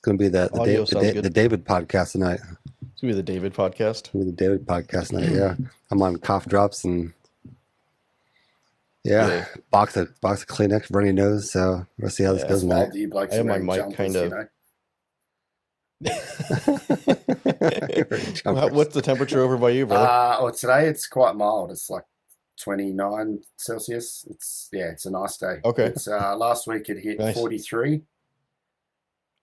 going to be Audio sounds good. the David podcast tonight. It's going to be the David podcast. It's going to be the David podcast tonight, yeah. I'm on cough drops and, box of Kleenex, runny nose, so we'll see how this goes tonight. I have my mic kind of... What's the temperature over by you, brother? Today it's quite mild. It's like 29 Celsius. It's a nice day. Okay. It's last week it hit 43.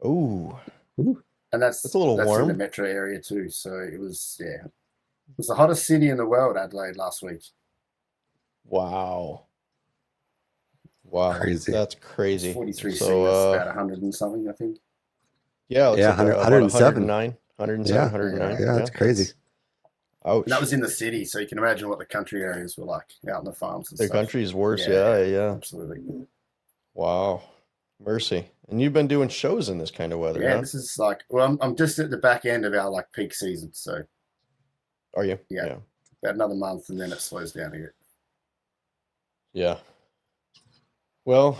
Ooh. And that's a little warm in the metro area too. So it was the hottest city in the world, Adelaide, last week. Wow. Crazy. That's crazy. 43 so that's about 100 and something, I think. Yeah, it's 107. 109. Yeah, that's crazy. Ouch. And that was in the city, so you can imagine what the country areas were like out in the farms and the stuff. country's worse, yeah. Absolutely. Wow. Mercy. And you've been doing shows in this kind of weather, huh? This is like, well, I'm just at the back end of our like peak season, so. Are you? Yeah. About another month and then it slows down again. Yeah. Well,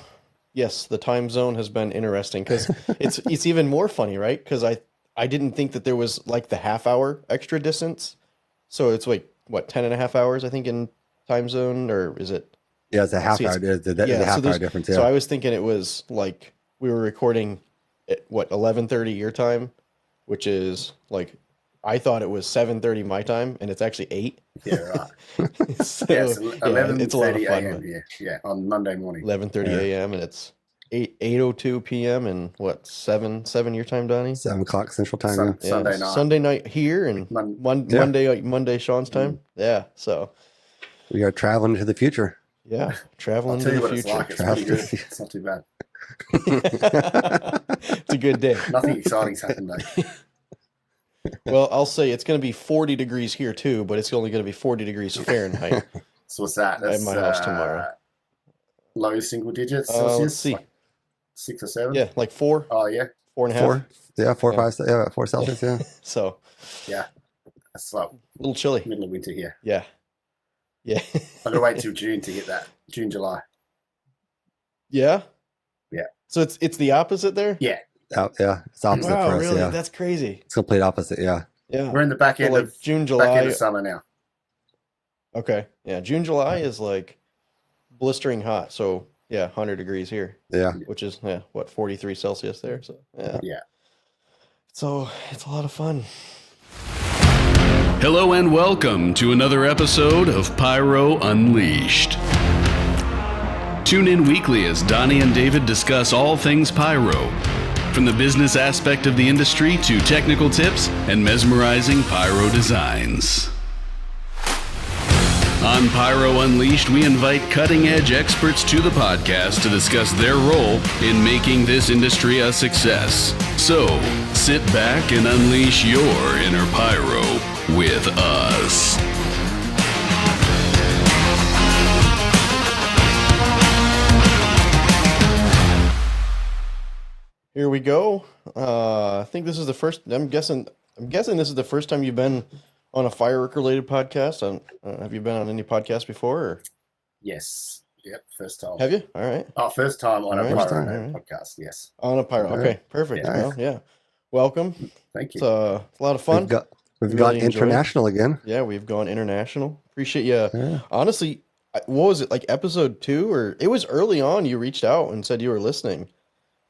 yes, the time zone has been interesting because it's even more funny, right? Because I didn't think that there was like the half hour extra distance. So it's like, what, 10 and a half hours, I think, in time zone, or is it? Yeah, it's a half hour. There's a half hour difference. Yeah. So I was thinking it was like we were recording at 11:30 your time, which is like I thought it was 7:30 my time, and it's actually 8. Yeah, right. So, it's 11:30 it's a lot of fun. a.m. Yeah, on Monday morning. 11:30 a.m. and it's 8:02 p.m. and what 7 your time, Donnie? 7 o'clock Central Time. Sunday night here and Monday Sean's time. Yeah, so we are traveling to the future. Yeah, traveling to the future. It's pretty good. It's not too bad. It's a good day. Nothing exciting's happened though. Well, I'll say it's going to be 40 degrees here too, but it's only going to be 40 degrees Fahrenheit. So what's that? That's at my house tomorrow. Low single digits Celsius? Let's see. Like 6 or 7? Yeah, like 4. Oh, yeah. 4.5. 4. Yeah, 4 or 5. Yeah, 4 Celsius, yeah. So. Yeah. That's like a little chilly. Middle of winter here. Yeah. Yeah. I'm going to wait till June to get that. June, July. Yeah? Yeah. So it's the opposite there? Yeah. Yeah, it's opposite for us. Really? Yeah, that's crazy. It's complete opposite. Yeah, yeah. We're in the back end of June, July. Back end of summer now. Okay, yeah. June, July is like blistering hot. So yeah, 100 degrees here. Yeah, which is 43 Celsius there. So yeah. So it's a lot of fun. Hello and welcome to another episode of Pyro Unleashed. Tune in weekly as Donnie and David discuss all things pyro, from the business aspect of the industry to technical tips and mesmerizing pyro designs. On Pyro Unleashed, we invite cutting-edge experts to the podcast to discuss their role in making this industry a success. So, sit back and unleash your inner pyro with us. Here we go. I think this is the first. I'm guessing this is the first time you've been on a firework-related podcast. Have you been on any podcast before? Or? Yes. Yep. First time. Have you? All right. Oh, first time on a pyro podcast. Yes. On a pyro. Okay. Perfect. Yeah. Well, yeah. Welcome. Thank you. It's a lot of fun. We've gone international again. Yeah, we've gone international. Appreciate you. Yeah. Honestly, what was it, like episode 2? Or it was early on you reached out and said you were listening.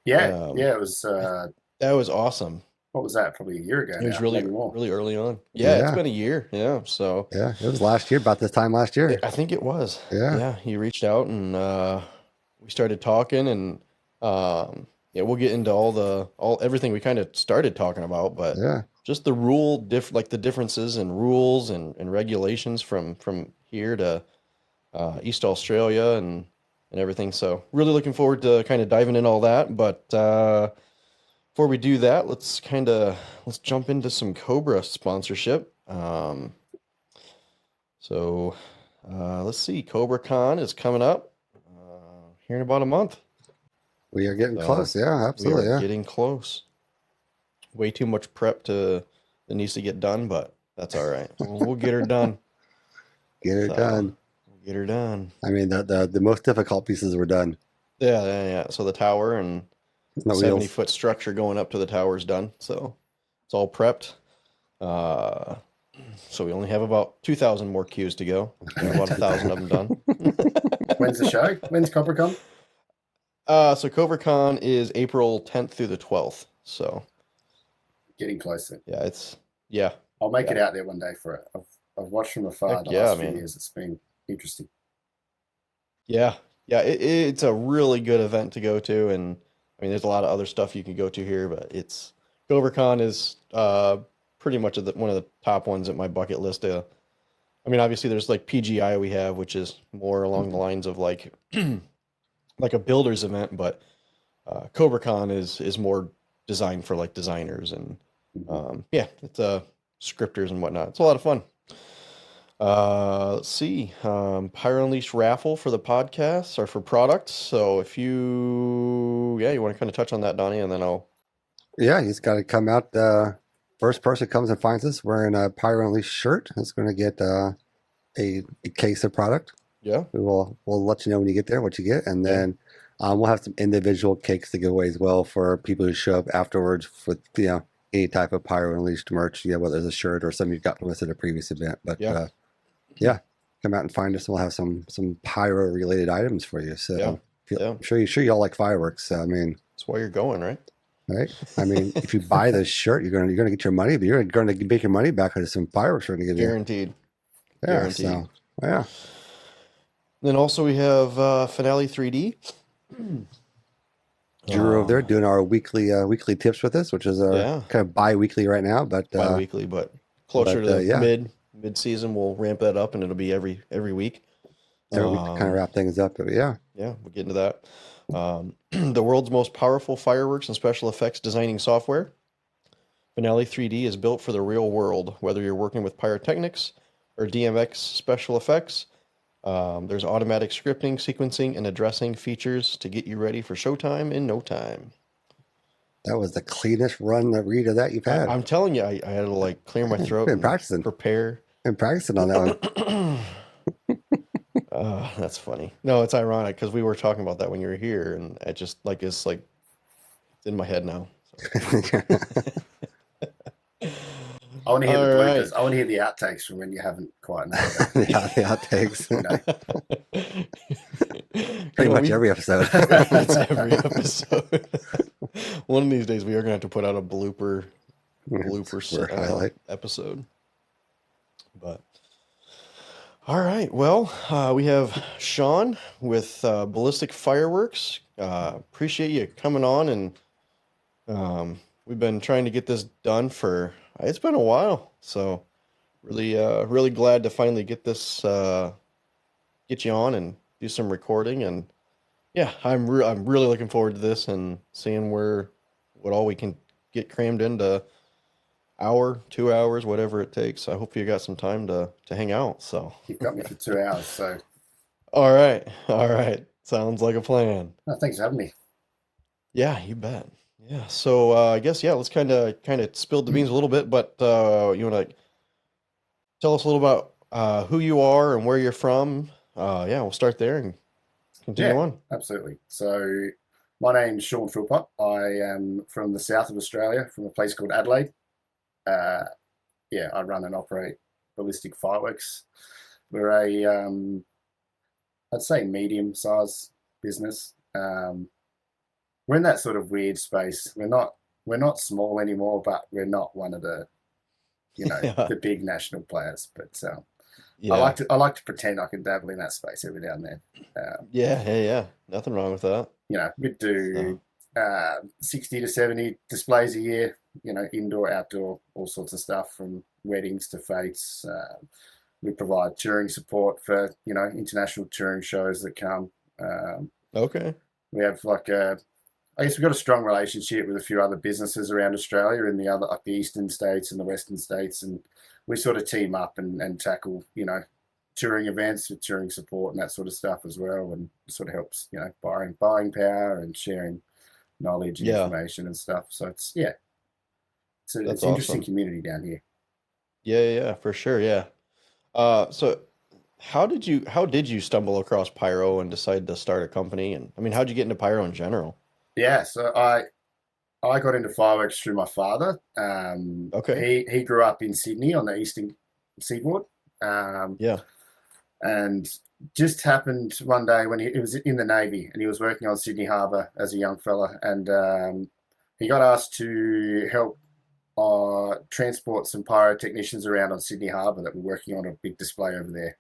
Yeah, it was. That was awesome. What was that? Probably a year ago. It was really early on. Yeah, it's been a year. Yeah, so. Yeah, it was last year, about this time last year. I think it was. Yeah. He reached out and we started talking, and we'll get into everything we kind of started talking about, but just the the differences in rules and regulations from here to East Australia and everything. So really looking forward to kind of diving in all that. But before we do that, let's jump into some Cobra sponsorship. So let's see. CobraCon is coming up here in about a month. We are getting close. Yeah, absolutely. We are getting close. Way too much prep that needs to get done, but that's all right. We'll get her done. Get her done. Get her done. I mean, the most difficult pieces were done. Yeah. So the tower and No 70-foot structure going up to the tower's done. So it's all prepped. So we only have about 2,000 more queues to go. About 1,000 of them done. When's the show? When's CopperCon? So CoverCon is April 10th through the 12th. So getting closer. Yeah, I'll make it out there one day for it. I've watched from afar the last few years. It's been interesting. Yeah, it's a really good event to go to, and I mean, there's a lot of other stuff you can go to here, but CoverCon is pretty much one of the top ones at my bucket list. I mean, obviously, there's like PGI we have, which is more along the lines of like like a builder's event, but CoverCon is more designed for like designers and it's scripters and whatnot. It's a lot of fun. Let's see, Pyro Unleashed raffle for the podcast or for products. So if you want to kind of touch on that, Donnie, and then I'll. Yeah, he's got to come out. First person comes and finds us wearing a Pyro Unleashed shirt is going to get a case of product. Yeah, we'll let you know when you get there what you get, and then we'll have some individual cakes to give away as well for people who show up afterwards with any type of Pyro Unleashed merch. Whether it's a shirt or something you've got from us at a previous event. But come out and find us. We'll have some pyro related items for you. So I'm sure you all like fireworks. So, I mean, that's why you're going, right? Right. I mean, if you buy this shirt, you're gonna get your money, but you're going to make your money back with some fireworks we're going to give you. Guaranteed. Yeah. Guaranteed. So, yeah. Then also we have Finale 3D. Drew over there doing our weekly tips with us, which is kind of bi-weekly right now, but bi-weekly, but closer to the mid-season, we'll ramp that up, and it'll be every week. Every week to kind of wrap things up, but we'll get into that. The world's most powerful fireworks and special effects designing software. Finale 3D is built for the real world, whether you're working with pyrotechnics or DMX special effects. There's automatic scripting, sequencing, and addressing features to get you ready for showtime in no time. That was the cleanest read of that you've had. I'm telling you, I had to clear my throat and practicing. Prepare. And practicing on that one. That's funny. No, it's ironic because we were talking about that when you were here, and it just it's in my head now. So. I want to hear the bloopers. I want to hear the outtakes from when you haven't quite known that. The outtakes. Pretty much every episode. It's every episode. One of these days, we are going to have to put out a blooper highlight episode. But all right, well, we have Sean with Balistic Fireworks. Appreciate you coming on, and we've been trying to get this done it's been a while, so really glad to finally get you on and do some recording, and I'm really looking forward to this and seeing what all we can get crammed into hour, 2 hours, whatever it takes. I hope you got some time to hang out. So you've got me for 2 hours, so all right, sounds like a plan. No, thanks for having me. Yeah, you bet. Yeah, so I guess let's kind of spill the beans a little bit, but you want to tell us a little about who you are and where you're from? We'll start there and continue on. Absolutely. So my name's Sean Philpot. I am from the south of Australia, from a place called Adelaide. I run and operate Balistic Fireworks. We're I'd say medium-sized business. We're in that sort of weird space. We're not small anymore, but we're not one of the, the big national players. But I like to pretend I can dabble in that space every now and then. Nothing wrong with that. We do 60 to 70 displays a year. Indoor, outdoor, all sorts of stuff from weddings to fetes. We provide touring support for international touring shows that come. Okay. We have I guess we've got a strong relationship with a few other businesses around Australia in the eastern states and the western states, and we sort of team up and tackle, touring events with touring support and that sort of stuff as well, and sort of helps, buying power and sharing knowledge and information and stuff. So it's an interesting community down here. Yeah, for sure. Yeah. So how did you stumble across Pyro and decide to start a company? And I mean, how'd you get into Pyro in general? Yeah, so I got into fireworks through my father. Okay. He grew up in Sydney on the eastern seaboard. Yeah. And just happened one day when he was in the Navy and he was working on Sydney Harbour as a young fella, and he got asked to help transport some pyrotechnicians around on Sydney Harbour that were working on a big display over there.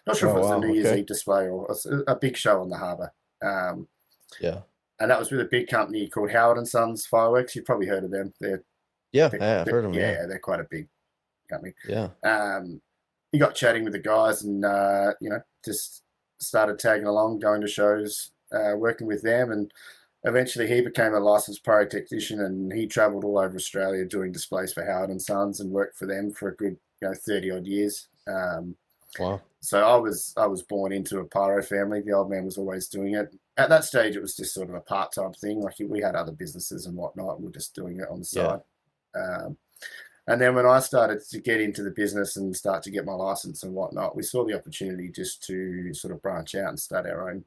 Not sure if Oh, it was a wow. New Year's Okay. Eve display or a big show on the harbour. Yeah. And that was with a big company called Howard and Sons Fireworks. You've probably heard of them. Yeah. I've heard them. Yeah, they're quite a big company. Yeah. He got chatting with the guys and, just started tagging along, going to shows, working with them. And eventually he became a licensed pyrotechnician and he travelled all over Australia doing displays for Howard and Sons and worked for them for a good, 30 odd years. Wow. So I was born into a pyro family. The old man was always doing it. At that stage, it was just sort of a part-time thing. Like we had other businesses and whatnot. And we're just doing it on the side. And then when I started to get into the business and start to get my license and whatnot, we saw the opportunity just to sort of branch out and start our own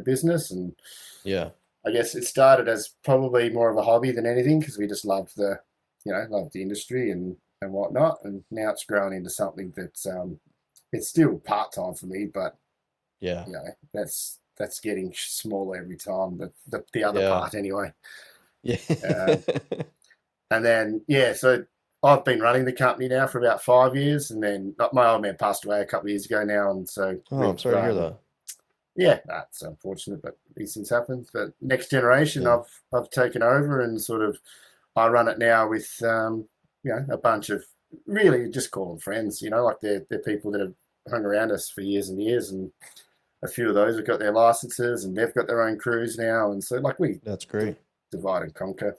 business. And Yeah. I guess it started as probably more of a hobby than anything because we just loved the industry and whatnot. And now it's grown into something that's it's still part-time for me, but Yeah. that's getting smaller every time. The other part anyway. Yeah. And then, so I've been running the company now for about 5 years, and then my old man passed away a couple of years ago now, and so I'm sorry to hear that. Yeah, that's unfortunate, but these things happen. But next generation, Yeah. I've taken over, and sort of I run it now with a bunch of really just call them friends. Like they're people that have hung around us for years and years, and a few of those have got their licenses, and they've got their own crews now, and so like we That's great. divide and conquer.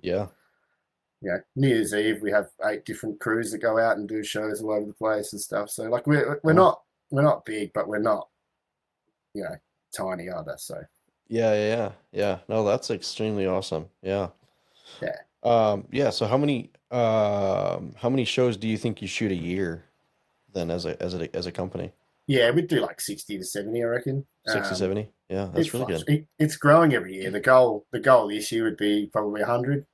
Yeah. New Year's Eve we have 8 different crews that go out and do shows all over the place and stuff. So like we're not big, but we're not tiny either. So Yeah. No, that's extremely awesome. Yeah. yeah. So how many shows do you think you shoot a year then as a company? Yeah, we'd do like 60 to 70, I reckon. 60, 70? Yeah, that's really good. It's growing every year. The goal this year would be probably 100.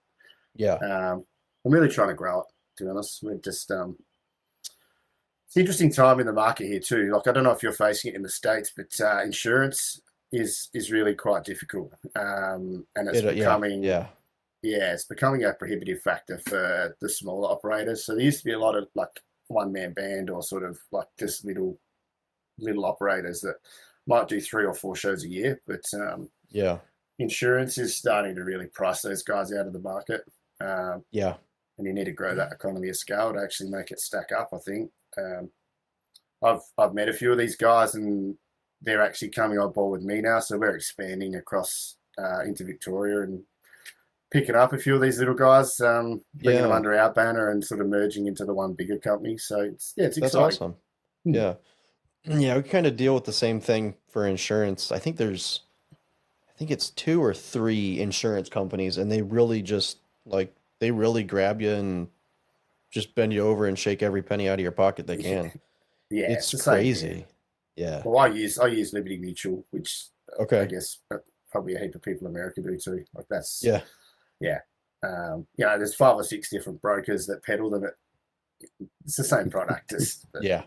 Yeah. I'm really trying to grow it, to be honest. We're just it's an interesting time in the market here too. Like I don't know if you're facing it in the States, but insurance is really quite difficult. And it's becoming it's becoming a prohibitive factor for the smaller operators. So there used to be a lot of like one-man band or sort of like just little operators that might do 3 or 4 shows a year, but insurance is starting to really price those guys out of the market. And you need to grow that economy of scale to actually make it stack up, I think. I've met a few of these guys and they're actually coming on board with me now, so we're expanding across into Victoria and picking up a few of these little guys, bringing them under our banner and sort of merging into the one bigger company. So it's exciting. That's awesome. Yeah, we kind of deal with the same thing for insurance. I think it's 2 or 3 insurance companies, and they really just they really grab you and just bend you over and shake every penny out of your pocket they can. Yeah, it's crazy. Yeah. Well, I use Liberty Mutual, which I guess probably a heap of people in America do too. Like that's yeah. There's 5 or 6 different brokers that peddle them. It's the same product. Yeah.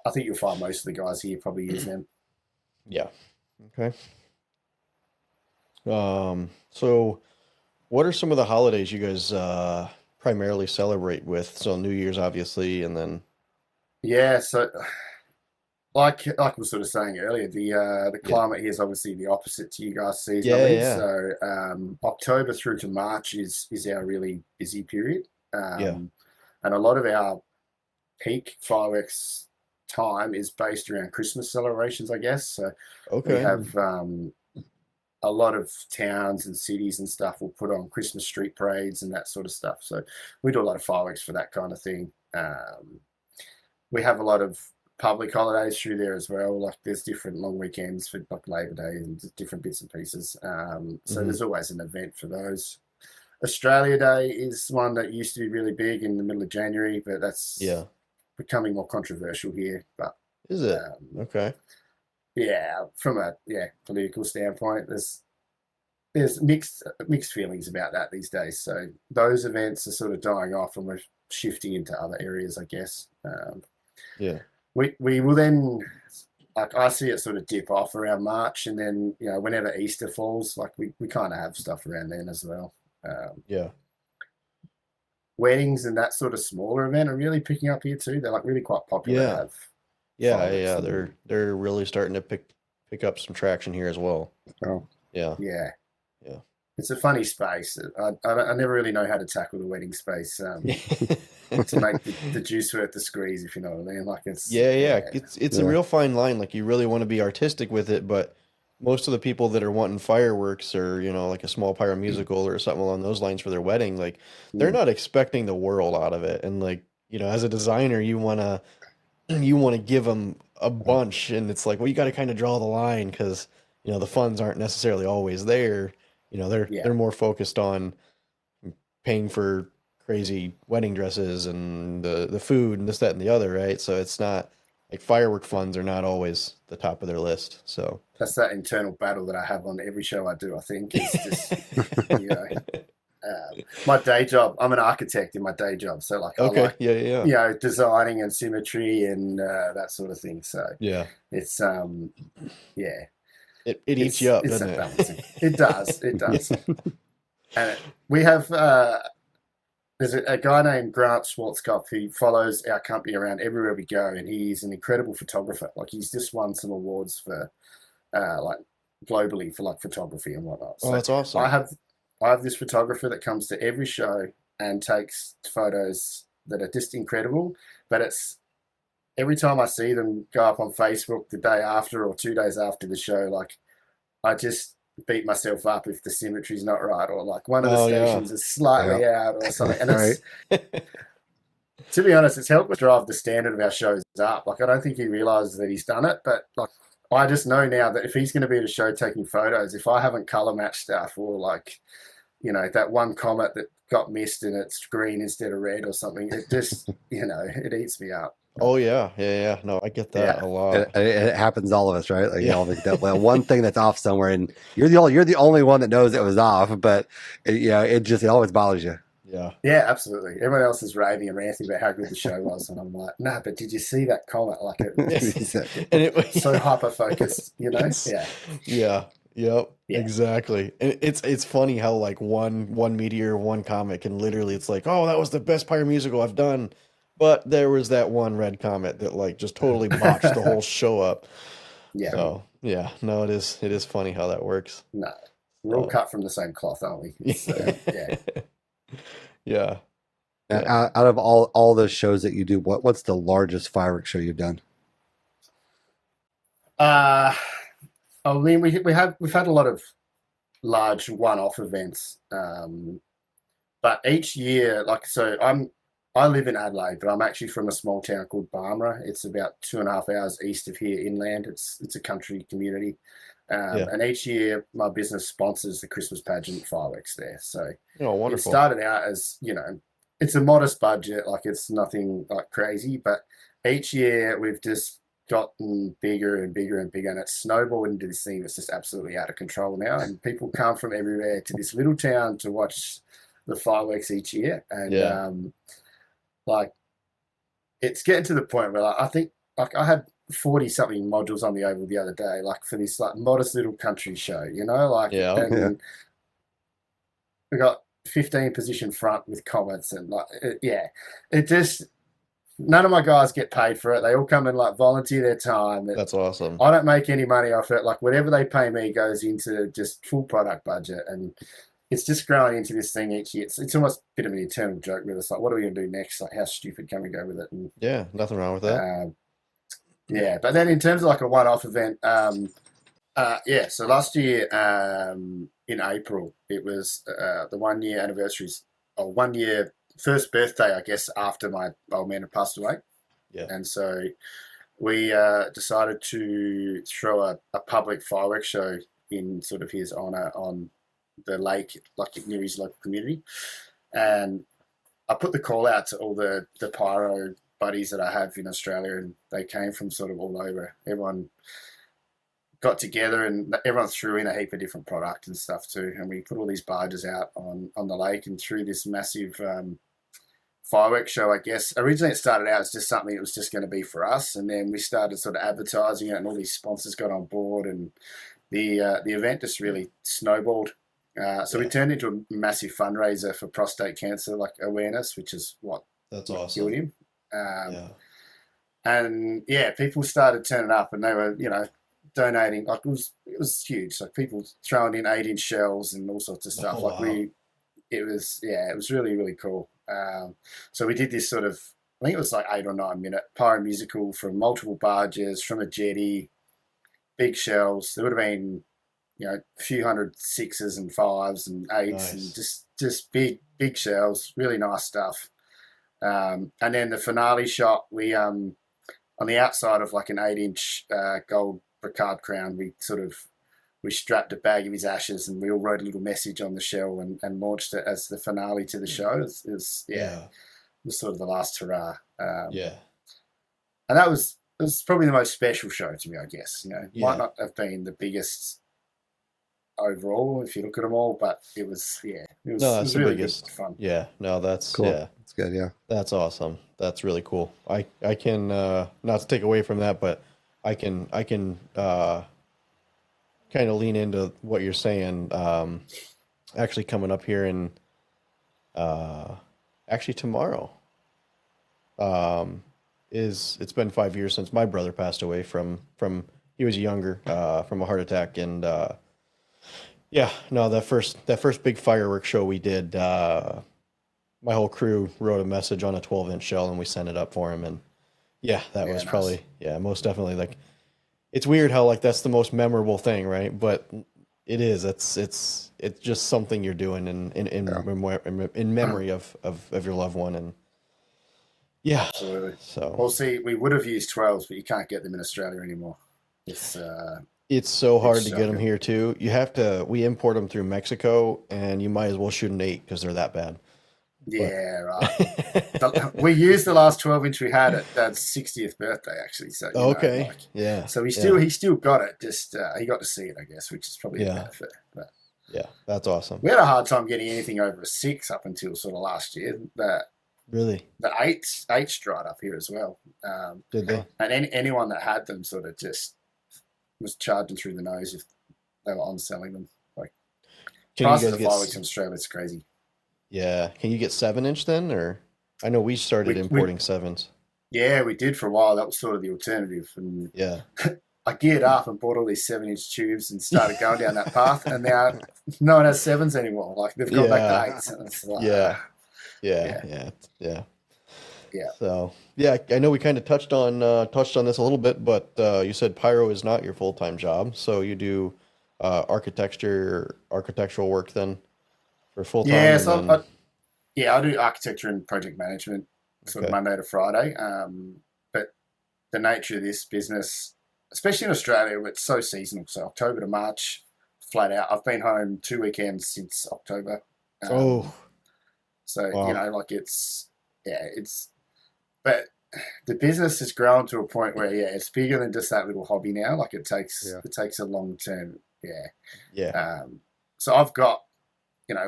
I think you'll find most of the guys here probably use them. Yeah. Okay. So what are some of the holidays you guys primarily celebrate with? So New Year's, obviously, and then so like we were sort of saying earlier, the climate here is obviously the opposite to you guys seasonally. So October through to March is our really busy period. And a lot of our peak fireworks time is based around Christmas celebrations, I guess. So we have a lot of towns and cities and stuff will put on Christmas street parades and that sort of stuff. So we do a lot of fireworks for that kind of thing. We have a lot of public holidays through there as well. Like there's different long weekends for like Labor Day and different bits and pieces. So there's always an event for those. Australia Day is one that used to be really big in the middle of January, but that's becoming more controversial here. But is it? Okay. from a political standpoint, there's mixed feelings about that these days. So those events are sort of dying off, and we're shifting into other areas, I guess. We will then, like, I see it sort of dip off around March, and then whenever Easter falls, like we kind of have stuff around then as well. Weddings and that sort of smaller event are really picking up here too. They're like really quite popular. They're really starting to pick up some traction here as well. Yeah. It's a funny space. I never really know how to tackle the wedding space to make the juice worth the squeeze, if you know what I mean. Like it's a real fine line. Like you really want to be artistic with it, but most of the people that are wanting fireworks or like a small pyro musical or something along those lines for their wedding, like they're not expecting the world out of it. And like as a designer, you want to give them a bunch, and it's like, well, you got to kind of draw the line because the funds aren't necessarily always there. They're more focused on paying for crazy wedding dresses and the food and this, that, and the other, right? So it's not like firework funds are not always the top of their list. So that's that internal battle that I have on every show I do. I think it's just my day job. I'm an architect in my day job, so like I like designing and symmetry and that sort of thing. So it's It eats you up, doesn't it? Balancing. It does. And we have there's a guy named Grant Schwarzkopf who follows our company around everywhere we go, and he's an incredible photographer. Like he's just won some awards for like globally for like photography and whatnot. So that's awesome. I have this photographer that comes to every show and takes photos that are just incredible, but it's every time I see them go up on Facebook the day after or 2 days after the show, like I just beat myself up if the symmetry's not right, or like one of the stations is slightly out or something. And it's, to be honest, it's helped drive the standard of our shows up. Like I don't think he realizes that he's done it, but like I just know now that if he's going to be at a show taking photos, if I haven't color matched stuff or like, that one comet that got missed and it's green instead of red or something, it just, it eats me up. Oh yeah. No, I get that a lot. It happens to all of us, right? Like that one thing that's off somewhere, and you're the only one that knows it was off, but it always bothers you. Yeah, absolutely. Everyone else is raving and ranting about how good the show was, and I'm like, no, but did you see that comet? Like it was so hyper focused, Yeah. Yep. Exactly. And it's funny how like one meteor, one comet can literally, it's like, oh, that was the best pyro musical I've done. But there was that one red comet that like just totally botched the whole show up. Yeah. So no, it is funny how that works. No, we're all cut from the same cloth, aren't we? Yeah. Out of all the shows that you do, what's the largest fireworks show you've done? I mean, we've had a lot of large one-off events, but each year, like I live in Adelaide, but I'm actually from a small town called Barmera. It's about 2.5 hours east of here inland. It's a country community. And each year my business sponsors the Christmas pageant fireworks there. So wonderful. It started out as, it's a modest budget, like it's nothing like crazy, but each year we've just gotten bigger and bigger and bigger, and it's snowballed into this thing that's just absolutely out of control now. And people come from everywhere to this little town to watch the fireworks each year. And like it's getting to the point where like, I think like I had 40 something modules on the oval the other day, like for this like modest little country show, and we got 15 position front with comments and like it just, none of my guys get paid for it. They all come and like volunteer their time. That's awesome. I don't make any money off it. Like whatever they pay me goes into just full product budget, and it's just growing into this thing each year. It's almost a bit of an eternal joke with us. Like, what are we going to do next? Like, how stupid can we go with it? And, nothing wrong with that. But then in terms of like a one-off event, so last year in April, it was the 1 year anniversaries, or 1 year first birthday, I guess, after my old man had passed away. Yeah. And so we decided to throw a public fireworks show in sort of his honour on the lake, like near his local community. And I put the call out to all the pyro buddies that I have in Australia, and they came from sort of all over. Everyone got together and everyone threw in a heap of different product and stuff too. And we put all these barges out on the lake and threw this massive fireworks show, I guess. Originally it started out as just something that was just going to be for us. And then we started sort of advertising it and all these sponsors got on board and the event just really snowballed. So we turned into a massive fundraiser for prostate cancer, like awareness, which is what killed him. And people started turning up and they were, donating. Like it was huge. Like people throwing in 8-inch shells and all sorts of stuff. It was really, really cool. So we did this sort of, I think it was like 8 or 9 minute pyro musical from multiple barges, from a jetty, big shells. There would have been, a few hundred 6s and 5s and 8s and just big shells, really nice stuff. And then the finale shot, we on the outside of like an 8-inch gold brocade crown, we strapped a bag of his ashes and we all wrote a little message on the shell and launched it as the finale to the show. It was sort of the last hurrah. And it was probably the most special show to me, I guess. Might not have been the biggest overall if you look at them all, but it was that's really the biggest. Good fun. That's cool. Yeah, that's good. That's awesome. That's really cool. I can not to take away from that, but I can kind of lean into what you're saying. Actually coming up here in actually tomorrow it's been 5 years since my brother passed away from he was younger from a heart attack. And that first big fireworks show we did, my whole crew wrote a message on a 12-inch shell and we sent it up for him. And that was probably most definitely, like, it's weird how like that's the most memorable thing, right? But it is. It's just something you're doing in memory of your loved one. And absolutely. So well, see, we would have used 12s, but you can't get them in Australia anymore. It's so hard to get them here too. We import them through Mexico, and you might as well shoot an 8 because they're that bad. Right. We used the last 12-inch we had at Dad's 60th birthday, actually. So So he still got it. Just he got to see it, I guess, which is probably a benefit. But that's awesome. we had a hard time getting anything over a 6 up until sort of last year. Really, the 8s dried up here as well. Did they? And anyone that had them sort of just was charging through the nose if they were on selling them. Like prices of fireworks in Australia is crazy. Yeah. Can you get 7-inch then? Or I know we started importing 7s. Yeah, we did for a while. That was sort of the alternative. And I geared up and bought all these 7-inch tubes and started going down that path. And now no one has 7s anymore. Like they've gone back to 8s. And it's like, Yeah. So I know we kind of touched on this a little bit, but you said pyro is not your full-time job. So you do architectural work then for full-time? Yeah, so I do architecture and project management sort of Monday to Friday. But the nature of this business, especially in Australia, it's so seasonal. So October to March, flat out. I've been home 2 weekends since October. So, wow. But the business has grown to a point where, it's bigger than just that little hobby now. Like it takes a long term. So I've got,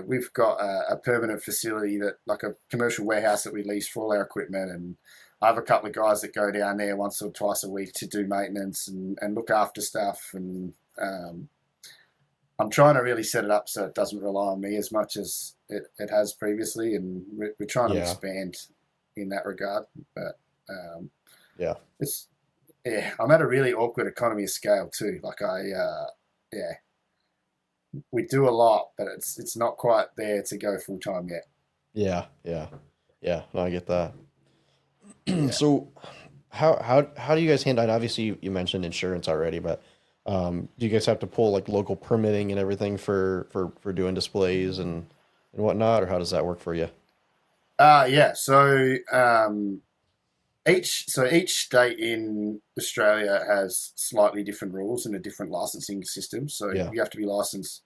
we've got a permanent facility that, like a commercial warehouse that we lease for all our equipment. And I have a couple of guys that go down there once or twice a week to do maintenance and look after stuff. And I'm trying to really set it up so it doesn't rely on me as much as it has previously. And we're trying to expand in that regard. But I'm at a really awkward economy of scale too. Like we do a lot, but it's not quite there to go full time yet. Yeah. No, I get that. So how do you guys handle it? Obviously you mentioned insurance already, but do you guys have to pull like local permitting and everything for doing displays and whatnot, or how does that work for you? So each state in Australia has slightly different rules and a different licensing system. So you have to be licensed.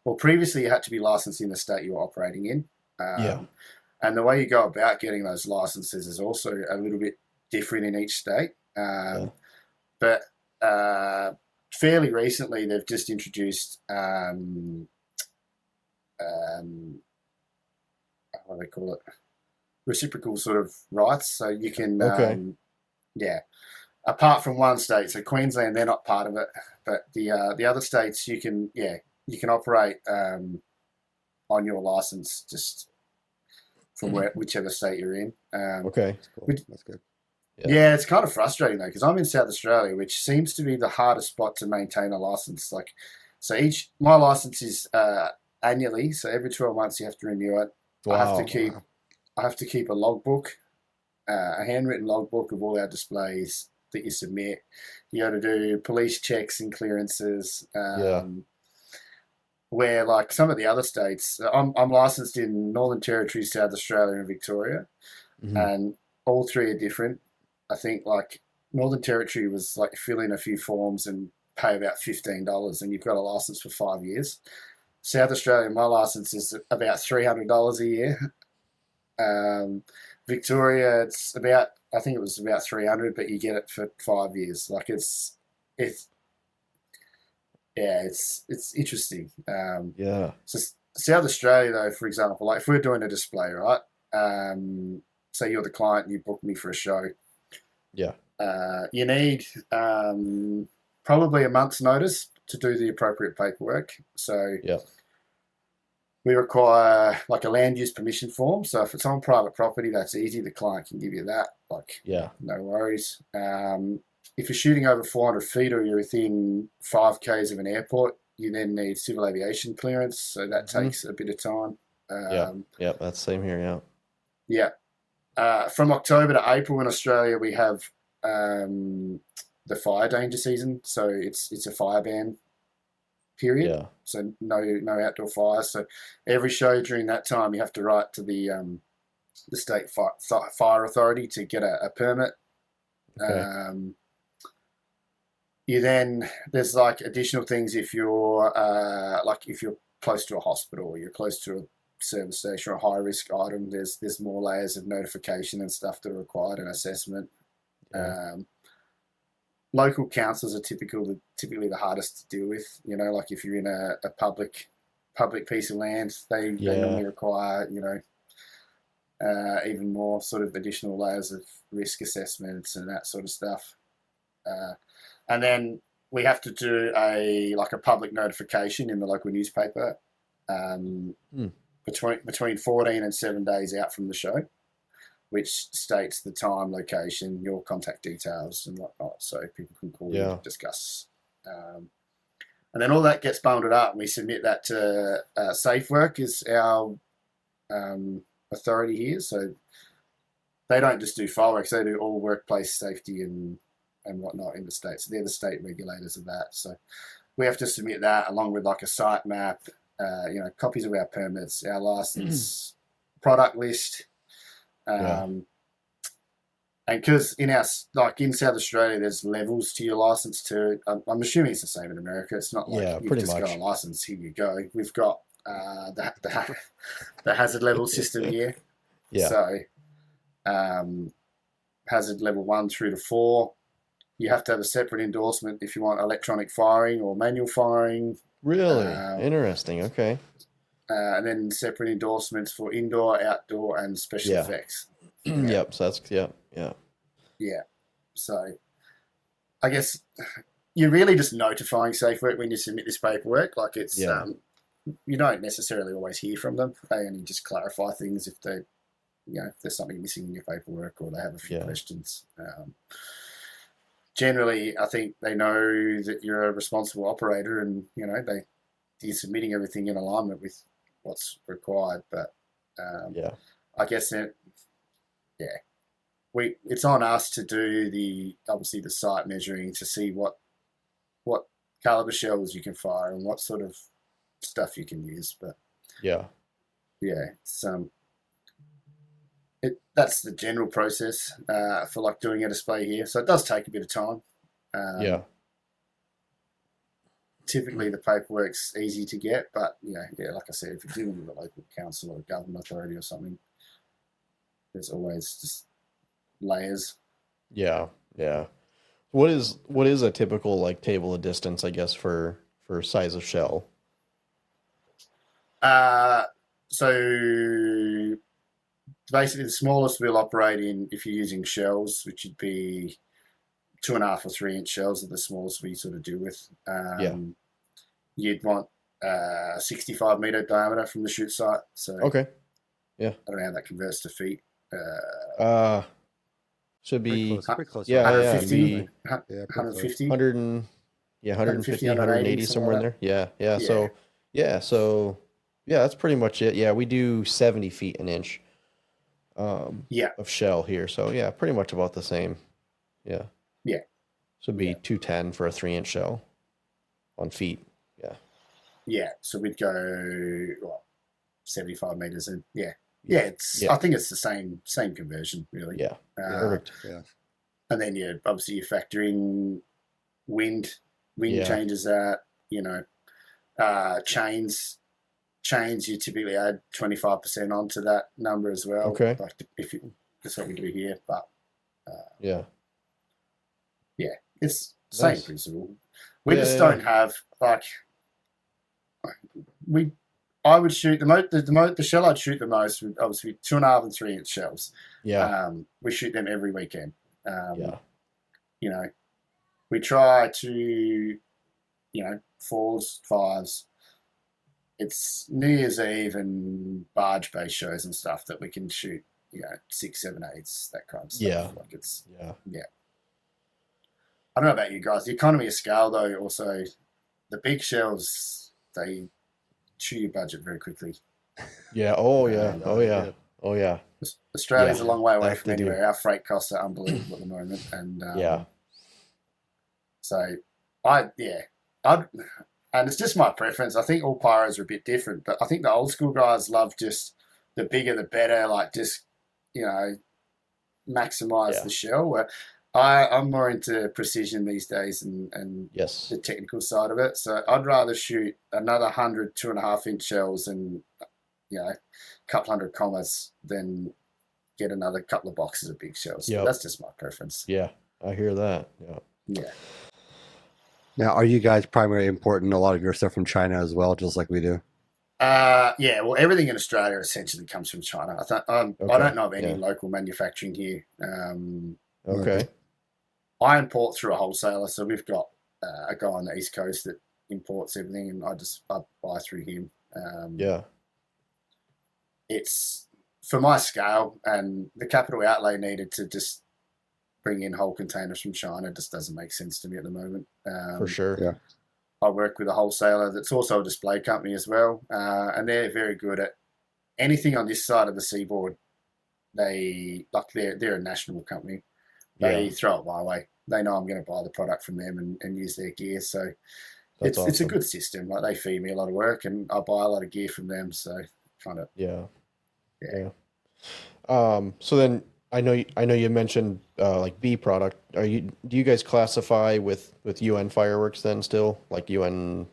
Well, previously you had to be licensed in the state you were operating in. And the way you go about getting those licenses is also a little bit different in each state. But fairly recently they've just introduced what do they call it? Reciprocal sort of rights. So you can, apart from one state, so Queensland, they're not part of it, but the other states, you can operate on your license just from whichever state you're in. Okay, Cool. That's good. Yeah, it's kind of frustrating though, because I'm in South Australia, which seems to be the hardest spot to maintain a license. Like, so my license is annually, so every 12 months you have to renew it. Wow. I have to keep a logbook, a handwritten logbook of all our displays that you submit. You got to do police checks and clearances. Where like some of the other states, I'm licensed in Northern Territory, South Australia, and Victoria, and all three are different. I think like Northern Territory was like fill in a few forms and pay about $15, and you've got a license for 5 years. South Australia, my license is about $300 a year. Victoria, I think it was about 300, but you get it for 5 years. Like it's interesting. So South Australia, though, for example, like if we're doing a display, right? Say you're the client and you book me for a show. Yeah. You need probably a month's notice to do the appropriate paperwork. So we require like a land use permission form. So if it's on private property, that's easy. The client can give you that. Like, no worries. If you're shooting over 400 feet or you're within 5 Ks of an airport, you then need civil aviation clearance. So that takes a bit of time. That's the same here. From October to April in Australia, we have the fire danger season. So it's a fire ban period. So no outdoor fires. So every show during that time, you have to write to the state fire authority to get a permit. There's like additional things if you're if you're close to a hospital or you're close to a service station or a high risk item, there's more layers of notification and stuff that are required and assessment. Local councils are typically the hardest to deal with. You know, like if you're in a public piece of land, they normally require even more sort of additional layers of risk assessments and that sort of stuff. And then we have to do a public notification in the local newspaper between 14 and 7 days out from the show, which states the time, location, your contact details and whatnot, so people can call you to discuss. And then all that gets bundled up, and we submit that to SafeWork, is our authority here. So they don't just do fireworks; they do all workplace safety and whatnot in the state. So they're the state regulators of that. So we have to submit that along with like a site map, copies of our permits, our license, product list. And because in South Australia, there's levels to your license too. I'm assuming it's the same in America. It's not like you've just got a license, here you go. We've got the hazard level system here. So hazard level 1 through to 4. You have to have a separate endorsement if you want electronic firing or manual firing. Really? Interesting. Okay. And then separate endorsements for indoor, outdoor, and special effects. So that's So I guess you're really just notifying SafeWork when you submit this paperwork. Like it's you don't necessarily always hear from them. They only just clarify things if they, if there's something missing in your paperwork or they have a few questions. Generally, I think they know that you're a responsible operator, and you're submitting everything in alignment with what's required. But I guess it's on us to do the site measuring to see what caliber shells you can fire and what sort of stuff you can use. But it's that's the general process for doing a display here. So it does take a bit of time. Typically the paperwork's easy to get, but like I said, if you're dealing with a local council or a government authority or something, there's always just layers. What is a typical like table of distance, I guess, for size of shell? So basically, the smallest we'll operate in, if you're using shells, which would be 2.5 or 3 inch shells, are the smallest we sort of do with. You'd want 65-meter diameter from the shoot site. So Okay. Yeah. I don't know how that converts to feet. Should be pretty close. yeah, 150, be 150, 100 and 150, 180 somewhere in there. Yeah. So that's pretty much it. Yeah, we do 70 feet an inch of shell here. So yeah, pretty much about the same. Yeah. So it'd be 210 for a 3-inch shell on feet. Yeah. So we'd go 75 meters in. I think it's the same conversion, really. Yeah. Perfect. Yeah. And then obviously you factor in wind changes that, chains you typically add 25% onto that number as well. Okay. Like that's what we do here, but it's same Nice. principle. We just don't have I would shoot the shell I'd shoot the most would obviously be 2.5 and 3-inch shells. Yeah. We shoot them every weekend. We try to, 4s, 5s. It's New Year's Eve and barge-based shows and stuff that we can shoot, 6, 7, 8s, that kind of stuff. Yeah. Like I don't know about you guys. The economy of scale, though, also the big shells, they chew your budget very quickly. Yeah. Oh yeah. Australia's a long way away from anywhere. Our freight costs are unbelievable at the moment, and so and it's just my preference. I think all pyros are a bit different, but I think the old school guys love just the bigger the better, like just maximize the shell. Where I'm more into precision these days and the technical side of it. So I'd rather shoot another 100 2.5-inch shells and a couple hundred commas than get another couple of boxes of big shells. So that's just my preference. Yeah, I hear that. Yeah. Now, are you guys primarily importing a lot of your stuff from China as well, just like we do? Well, everything in Australia essentially comes from China. I don't know of any local manufacturing here. Okay. I import through a wholesaler, so we've got a guy on the East Coast that imports everything, and I buy through him. It's for my scale and the capital outlay needed to just bring in whole containers from China just doesn't make sense to me at the moment. For sure. Yeah. I work with a wholesaler that's also a display company as well, and they're very good at anything on this side of the seaboard. They're a national company. They throw it my way. They know I'm going to buy the product from them and use their gear. So it's a good system. Like they feed me a lot of work, and I buy a lot of gear from them. So kind of So then I know you mentioned like B product. Do you guys classify with UN fireworks then still, like UN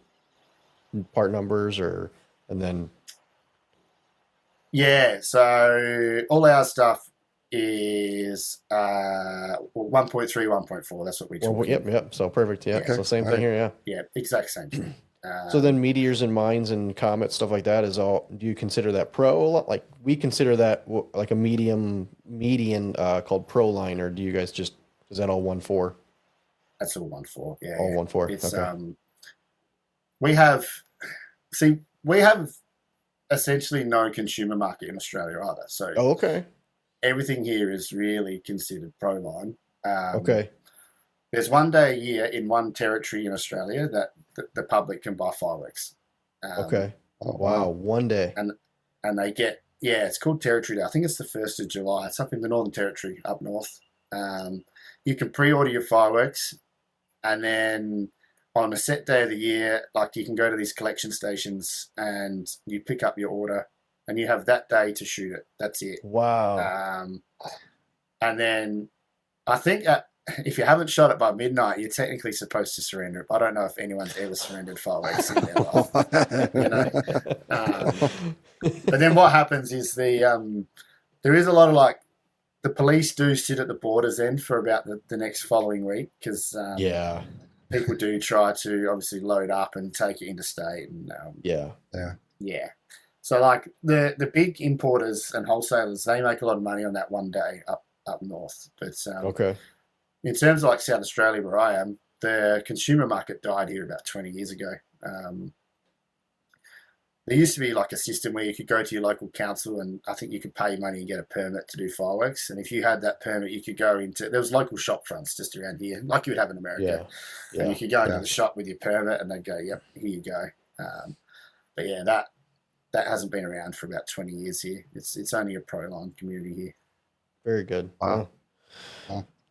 part numbers and then? Yeah, so all our stuff is 1.3, 1.4. That's what we talk about. Yep. So perfect. Yeah. So same thing here. Yeah. Yeah, exact same thing. So then meteors and mines and comets, stuff like that is all, do you consider that pro? Like we consider that like a median called pro line, or do you guys is that all 1.4? That's all 1.4. Yeah. All 1.4. It's, okay. We have essentially no consumer market in Australia either. So okay. Everything here is really considered pro line. Okay. There's one day a year in one territory in Australia that the public can buy fireworks. Okay. Oh, wow. One day. And they get, it's called Territory Day. I think it's the 1st of July. It's up in the Northern Territory up north. You can pre-order your fireworks, and then on a set day of the year, like you can go to these collection stations and you pick up your order and you have that day to shoot it. That's it. Wow. And then I think if you haven't shot it by midnight, you're technically supposed to surrender it. I don't know if anyone's ever surrendered fireworks in their life. But then what happens is there is a lot of like the police do sit at the borders end for about the next following week because people do try to obviously load up and take it interstate and yeah. So like the big importers and wholesalers, they make a lot of money on that one day up north. But in terms of like South Australia where I am, the consumer market died here about 20 years ago. There used to be like a system where you could go to your local council and I think you could pay money and get a permit to do fireworks. And if you had that permit, you could go into, there was local shop fronts just around here, like you would have in America. Yeah. And you could go into the shop with your permit and they'd go, yep, here you go. But yeah, that hasn't been around for about 20 years here. It's only a pro-line community here. Very good. Wow.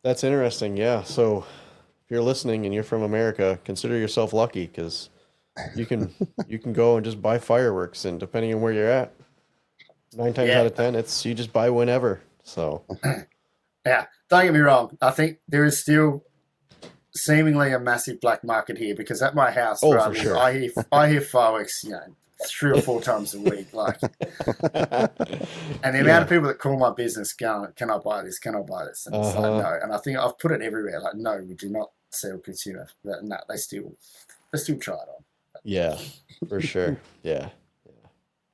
That's interesting. Yeah. So if you're listening and you're from America, consider yourself lucky because you can go and just buy fireworks, and depending on where you're at, 9 times out of 10, it's you just buy whenever. So yeah, don't get me wrong. I think there is still seemingly a massive black market here because at my house, for sure. I hear fireworks, 3 or 4 times a week, like, and the amount of people that call my business going, "Can I buy this? Can I buy this?" And it's like, no. And I think I've put it everywhere. Like, no, we do not sell consumer. But no, they still try it on. Yeah, for sure. Yeah.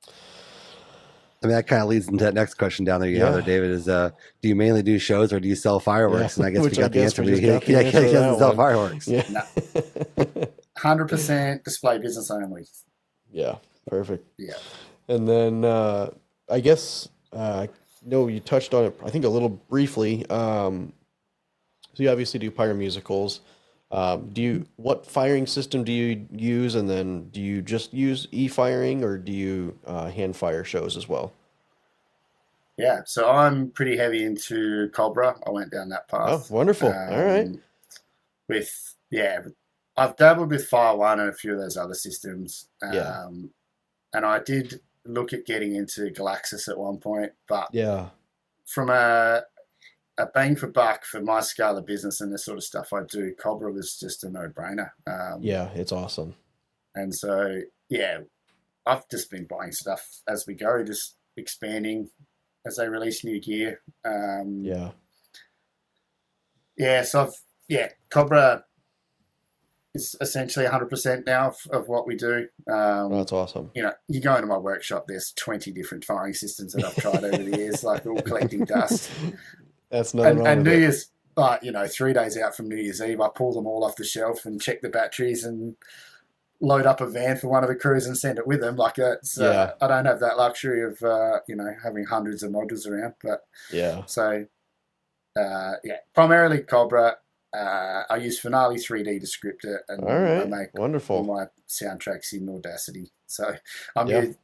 I mean, that kind of leads into that next question down there you have there, David, is do you mainly do shows or do you sell fireworks? And I guess we got the answer. He doesn't sell fireworks. Yeah. No. 100% display business only. Yeah, perfect. Yeah. And then I guess, no, you touched on it, I think, a little briefly. So you obviously do pyro musicals. What firing system do you use, and then do you just use e-firing, or do you hand fire shows as well? Yeah, so I'm pretty heavy into Cobra. I went down that path. Oh, wonderful. All right. I've dabbled with Fire One and a few of those other systems. And I did look at getting into Galaxis at one point, but from a bang for buck for my scale of business and the sort of stuff I do, Cobra was just a no-brainer. It's awesome. And so, I've just been buying stuff as we go, just expanding as they release new gear. So Cobra is essentially 100% now of what we do. That's awesome. You go into my workshop, there's 20 different firing systems that I've tried over the years, like all collecting dust. That's nothing wrong and with New it. Year's, 3 days out from New Year's Eve, I pull them all off the shelf and check the batteries and load up a van for one of the crews and send it with them. Like it's, I don't have that luxury of having hundreds of modules around. But primarily Cobra. I use Finale 3D to script it, and I make all my soundtracks in Audacity. So I'm a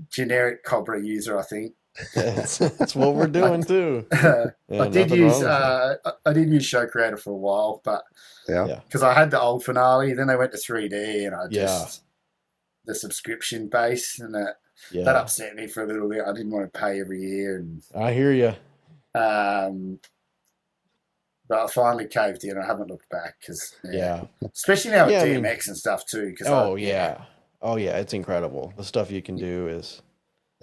generic Cobra user, I think. That's what we're doing too. I did use Show Creator for a while, but because I had the old Finale, then they went to 3D, and I just the subscription base, and that upset me for a little bit. I didn't want to pay every year, and I hear you. But I finally caved in. I haven't looked back because especially now with DMX and stuff too. It's incredible. The stuff you can do is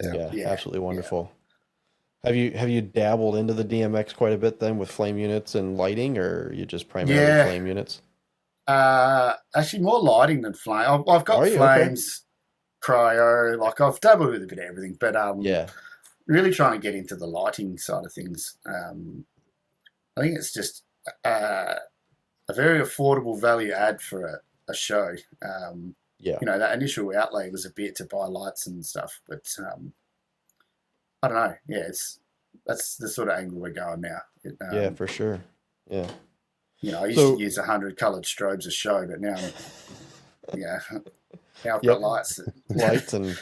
absolutely wonderful. Have you dabbled into the DMX quite a bit then with flame units and lighting, or are you just primarily flame units? Actually, more lighting than flame. I've got flames, cryo. Like I've dabbled with a bit of everything, but really trying to get into the lighting side of things. I think it's just a very affordable value add for a show. That initial outlay was a bit to buy lights and stuff, but I don't know. Yeah, that's the sort of angle we're going now. For sure. Yeah. I used to use 100 coloured strobes a show, but now, now I've got lights. Lights and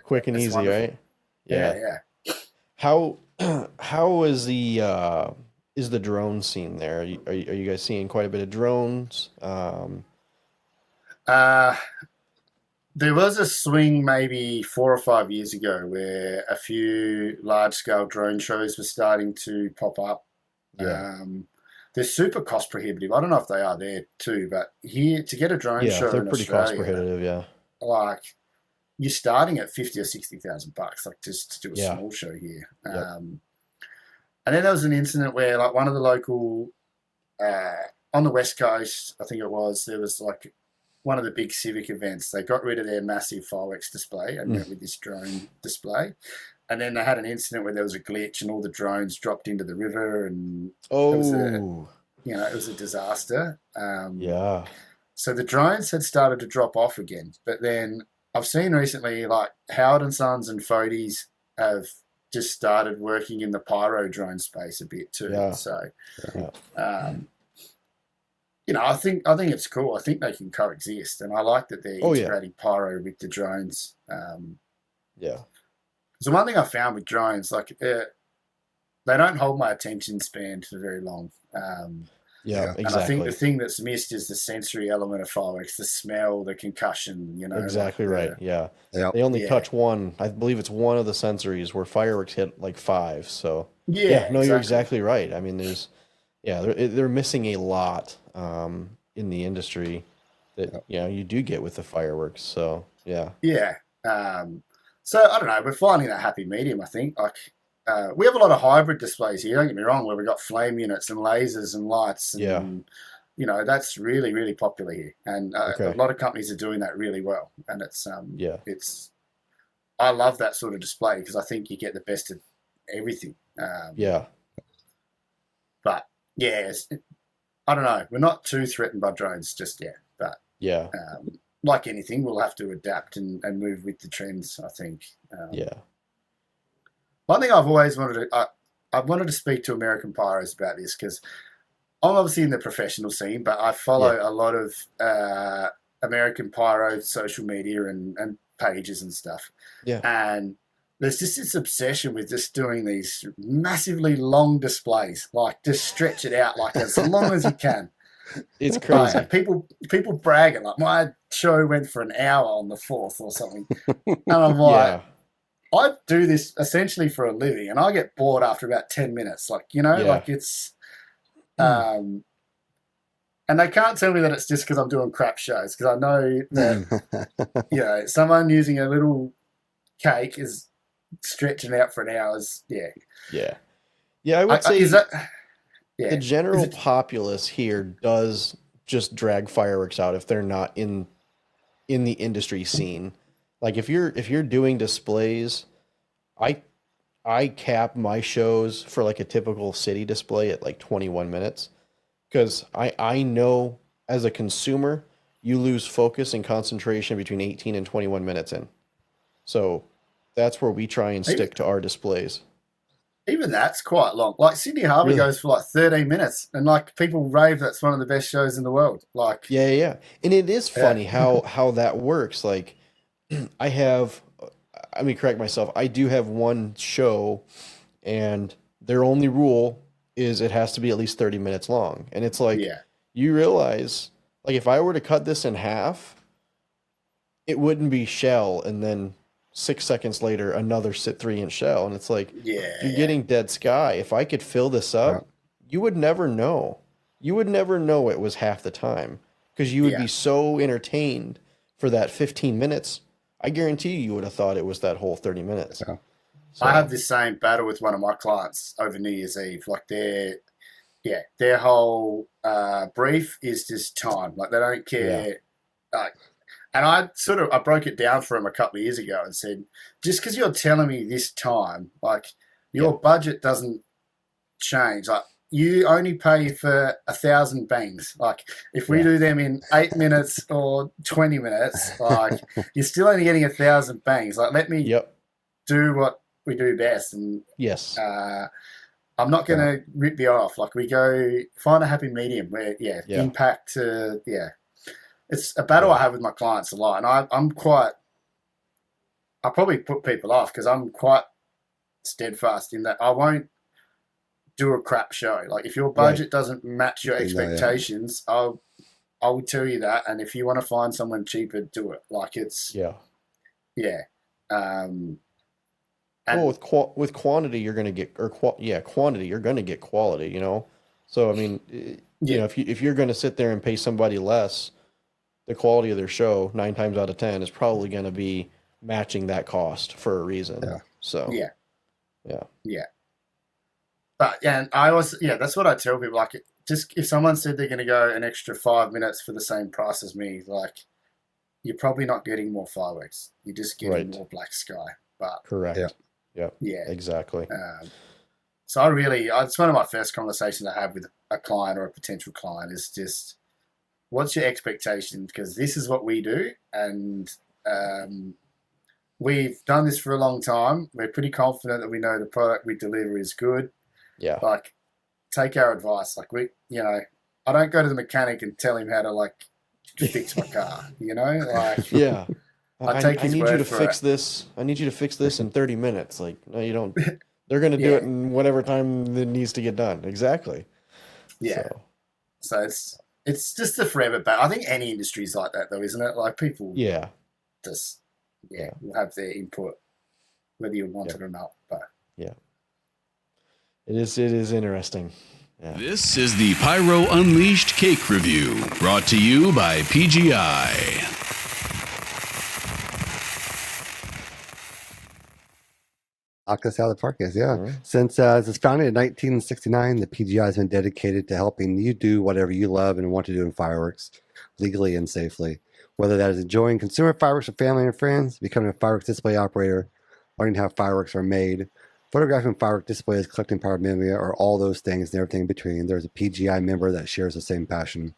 quick and easy, wonderful. Right? Yeah. How is the drone scene there? Are you guys seeing quite a bit of drones? There was a swing maybe 4 or 5 years ago where a few large-scale drone shows were starting to pop up. They're super cost prohibitive. I don't know if they are there too, but here to get a drone show they're in pretty Australia, cost prohibitive. Like you're starting at $50,000 or $60,000, like just to do a small show here. And then there was an incident where like one of the local on the West Coast, I think it was, there was like one of the big civic events. They got rid of their massive fireworks display and went with this drone display. And then they had an incident where there was a glitch and all the drones dropped into the river, and it was a disaster. Yeah. So the drones had started to drop off again, but then I've seen recently like Howard and Sons and Fodes have just started working in the pyro drone space a bit too. Yeah. So, I think it's cool. I think they can coexist, and I like that they're integrating pyro with the drones. So one thing I found with drones, like they don't hold my attention span for very long. Exactly. And I think the thing that's missed is the sensory element of fireworks, the smell, the concussion, Exactly right. Yeah. Yep. They only touch one. I believe it's one of the sensories where fireworks hit like 5. So you're exactly right. I mean, they're missing a lot in the industry that you do get with the fireworks. So yeah. So I don't know. We're finding that happy medium. I think like. We have a lot of hybrid displays here, don't get me wrong, where we've got flame units and lasers and lights. And, that's really, really popular here. And a lot of companies are doing that really well. And I love that sort of display because I think you get the best of everything. But, I don't know. We're not too threatened by drones just yet. But, like anything, we'll have to adapt and move with the trends, I think. One thing I've always wanted to, I wanted to speak to American pyros about this because I'm obviously in the professional scene, but I follow a lot of American pyro social media and pages and stuff. And there's just this obsession with just doing these massively long displays, like just stretch it out like as long as you can. It's crazy. People bragging like my show went for an hour on the 4th or something, and I'm like. I do this essentially for a living, and I get bored after about 10 minutes. Like, like it's, and they can't tell me that it's just because I'm doing crap shows, because I know that, someone using a little cake is stretching out for an hour. I would say the general populace here does just drag fireworks out if they're not in the industry scene. Like if you're doing displays, I cap my shows for like a typical city display at like 21 minutes because I know as a consumer you lose focus and concentration between 18 and 21 minutes in. So that's where we try and stick to our displays. Even that's quite long. Like Sydney Harbour goes for like 13 minutes, and like people rave that's one of the best shows in the world. Like and it is funny how that works. Like. Let me correct myself. I do have one show, and their only rule is it has to be at least 30 minutes long. And it's like, you realize, like, if I were to cut this in half, it wouldn't be shell, and then 6 seconds later, another 3-inch shell. And it's like, you're getting dead sky. If I could fill this up, you would never know. You would never know it was half the time because you would be so entertained for that 15 minutes. I guarantee you would have thought it was that whole 30 minutes. So, I have this same battle with one of my clients over New Year's Eve. Like their whole brief is just time. Like they don't care. And I broke it down for him a couple of years ago and said, just because you're telling me this time, like your budget doesn't change. Like you only pay for 1,000 bangs. Like if we do them in 8 minutes or 20 minutes, like you're still only getting 1,000 bangs. Like let me do what we do best. And I'm not going to rip you off. Like we go find a happy medium where impact to It's a battle I have with my clients a lot, and I probably put people off because I'm quite steadfast in that I won't do a crap show. Like if your budget doesn't match your expectations, I will tell you that. And if you want to find someone cheaper, do it. Like it's with quantity, you're going to get quantity. You're going to get quality. You know, so I mean, if you're going to sit there and pay somebody less, the quality of their show 9 times out of 10 is probably going to be matching that cost for a reason. So But yeah, and I was that's what I tell people. Like, just if someone said they're going to go an extra 5 minutes for the same price as me, like, you're probably not getting more fireworks. You're just getting more black sky. But correct. Yeah, exactly. So it's one of my first conversations I have with a client or a potential client is just, what's your expectation? Because this is what we do, and we've done this for a long time. We're pretty confident that we know the product we deliver is good. Yeah. Like, take our advice. Like, I don't go to the mechanic and tell him how to, like, fix my car, Like, yeah. I take his need word you to for fix it. this. I need you to fix this in 30 minutes. Like, no, you don't. They're going to do it in whatever time that needs to get done. Exactly. Yeah. So it's just a forever battle. I think any industry is like that, though, isn't it? Like, people just will have their input, whether you want it or not. But yeah, it is interesting. Yeah. This is the Pyro Unleashed Cake Review, brought to you by PGI. Knock us out of the park, yes, yeah. Mm-hmm. Since it was founded in 1969, the PGI has been dedicated to helping you do whatever you love and want to do in fireworks, legally and safely. Whether that is enjoying consumer fireworks with family and friends, becoming a fireworks display operator, learning how fireworks are made, photographing firework displays, collecting memorabilia, or all those things and everything in between, there's a PGI member that shares the same passion.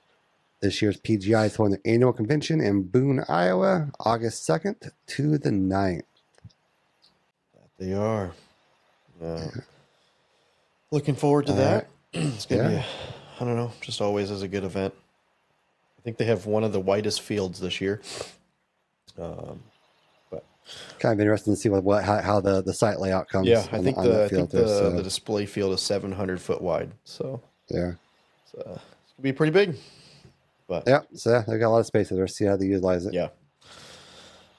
This year's PGI is holding their annual convention in Boone, Iowa, August 2nd to the 9th. They are. Looking forward to that. It's going to be, I don't know, just always is a good event. I think they have one of the widest fields this year. But kind of interesting to see how the site layout comes. Yeah, I think the display field is 700 foot wide. So yeah, it's going to be pretty big. But so they've got a lot of space there. See how they utilize it. Yeah.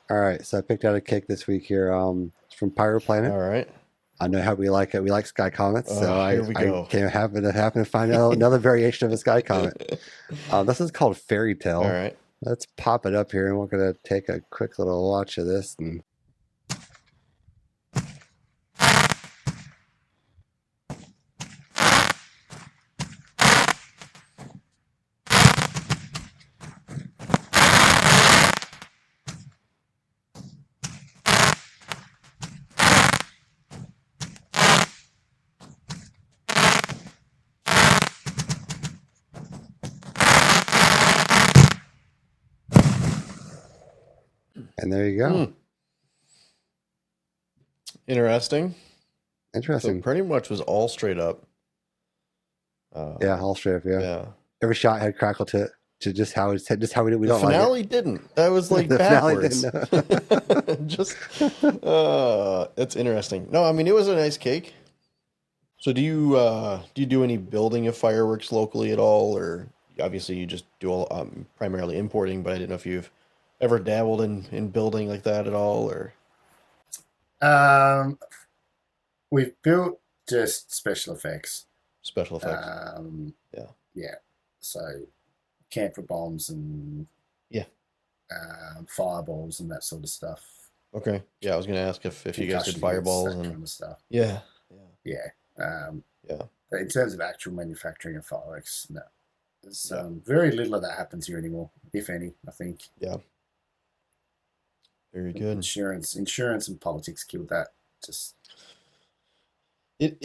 All right, so I picked out a cake this week here. It's from Pyro Planet. All right. I know how we like it. We like Sky Comets, so I happen to find out another variation of a Sky Comet. This is called Fairy Tale. All right. Let's pop it up here, and we're going to take a quick little watch of this. And there you go. Interesting. So pretty much was all straight up. All straight up. Yeah. Every shot had crackle to it. To just how we don't like it. The finale didn't. That was like backwards. Just it's interesting. No, I mean, it was a nice cake. So do you do any building of fireworks locally at all, or obviously you just do primarily importing? But I didn't know if you've ever dabbled in building like that at all, or we've built just special effects. Special effects. Yeah. So camphor bombs and fireballs and that sort of stuff. Okay. Yeah, I was going to ask if you guys did fireballs and kind of stuff. Yeah. But in terms of actual manufacturing of fireworks, no. There's very little of that happens here anymore, if any, I think. Yeah. Very good. Insurance and politics killed that. Just it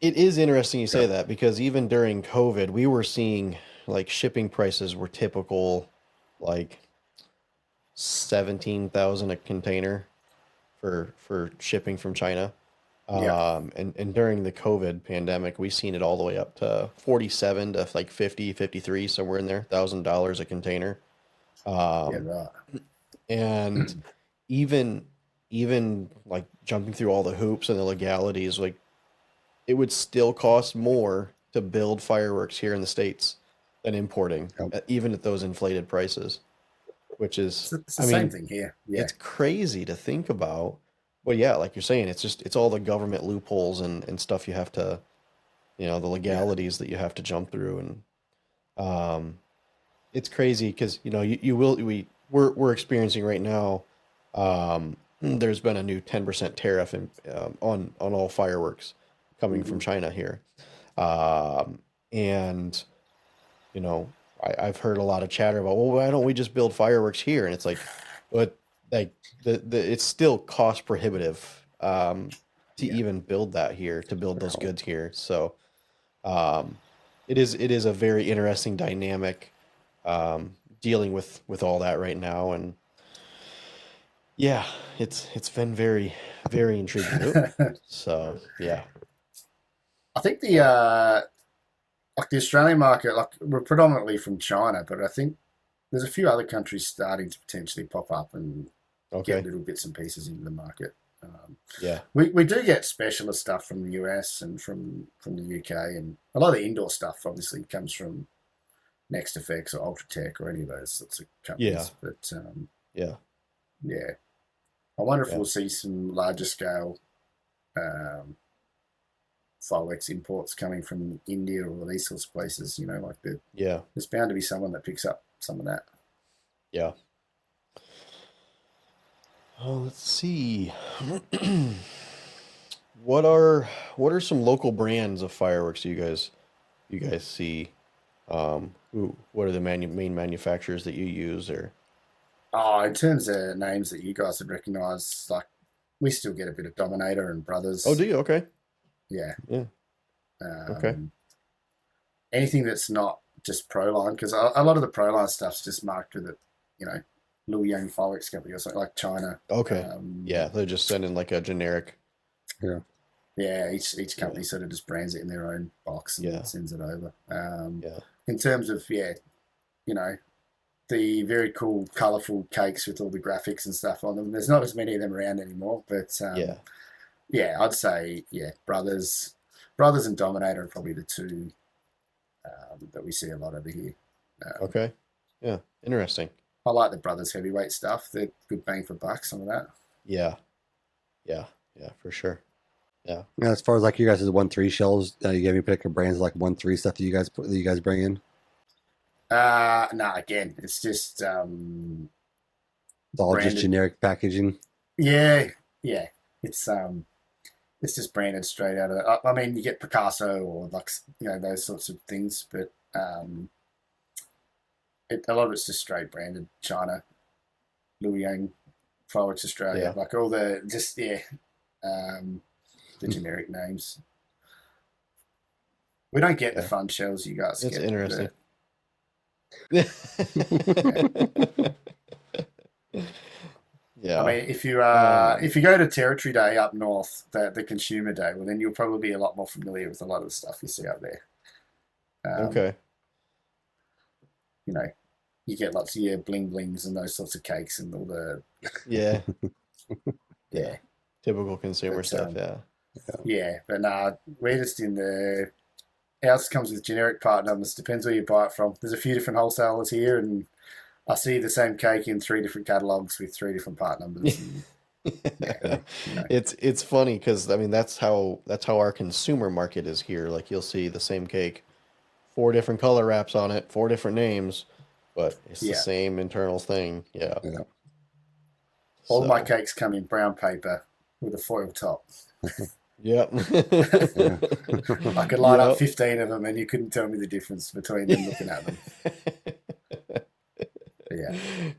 is interesting you say that, because even during COVID, we were seeing like shipping prices were typical, like 17,000 a container for shipping from China. And during the COVID pandemic, we've seen it all the way up to 47 to like 50, 53, somewhere in there, $1,000 a container. And even like jumping through all the hoops and the legalities, like it would still cost more to build fireworks here in the States than importing, even at those inflated prices, which is, it's the same thing here. Yeah. It's crazy to think about. But yeah, like you're saying, it's all the government loopholes and stuff you have to, the legalities that you have to jump through. And it's crazy because, we're experiencing right now, there's been a new 10% tariff on all fireworks coming from China here. And, you know, I've heard a lot of chatter about, well, why don't we just build fireworks here? And it's like, but like it's still cost prohibitive to even build that here, to build those goods here. So it is a very interesting dynamic dealing with all that right now. And yeah, it's been very, very intriguing. So yeah. I think the like the Australian market, like we're predominantly from China, but I think there's a few other countries starting to potentially pop up and get little bits and pieces into the market. Yeah, we do get specialist stuff from the US and from the UK, and a lot of the indoor stuff obviously comes from Next Effects or Ultratech or any of those sorts of companies. Yeah. But yeah. I wonder if we'll see some larger scale fireworks imports coming from India or these sorts of places. You know, like there's bound to be someone that picks up some of that. Yeah. Oh, let's see. What are some local brands of fireworks you guys see? What are the main manufacturers that you use? Or In terms of names that you guys would recognise, like we still get a bit of Dominator and Brothers. oh, do you? Okay. Yeah. Yeah. Okay. Anything that's not just Proline, because a lot of the Proline stuff's just marked with it, you know, Liu Yang Fireworks Company or something like China. Okay. Yeah, they're just sending like a generic. Yeah. Yeah, each company sort of just brands it in their own box and sends it over. In terms of, you know, the very cool, colourful cakes with all the graphics and stuff on them, there's not as many of them around anymore, but I'd say, Brothers and Dominator are probably the two that we see a lot over here. Okay. Yeah, interesting. I like the Brothers heavyweight stuff. They're good bang for buck, some of that. Yeah, for sure. Yeah. As far as like you guys' 1-3 shells, you have any particular brands like 1-3 stuff that you guys bring in? No, again, it's just It's all branded. just generic packaging. Yeah. It's just branded straight out of it. I mean, you get Picasso or like, you know, those sorts of things, but a lot of it's just straight branded China, Liu Yang, Fireworks Australia, like all the the generic names. We don't get the fun shells you guys get. It's interesting. Yeah. I mean, if you go to Territory Day up north, the Consumer Day, well, then you'll probably be a lot more familiar with a lot of the stuff you see up there. Okay. You know, you get lots of your bling blings and those sorts of cakes and all the yeah typical But, consumer stuff. But nah, we're just in the. Ours comes with generic part numbers. Depends where you buy it from. There's a few different wholesalers here, and I see the same cake in 3 different catalogs with 3 different part numbers. And, you know. It's funny because I mean that's how our consumer market is here. Like you'll see the same cake, 4 different color wraps on it, 4 different names, but it's the same internal thing. Yeah. All my cakes come in brown paper with a foil top. Yep. I could line up 15 of them and you couldn't tell me the difference between them looking at them.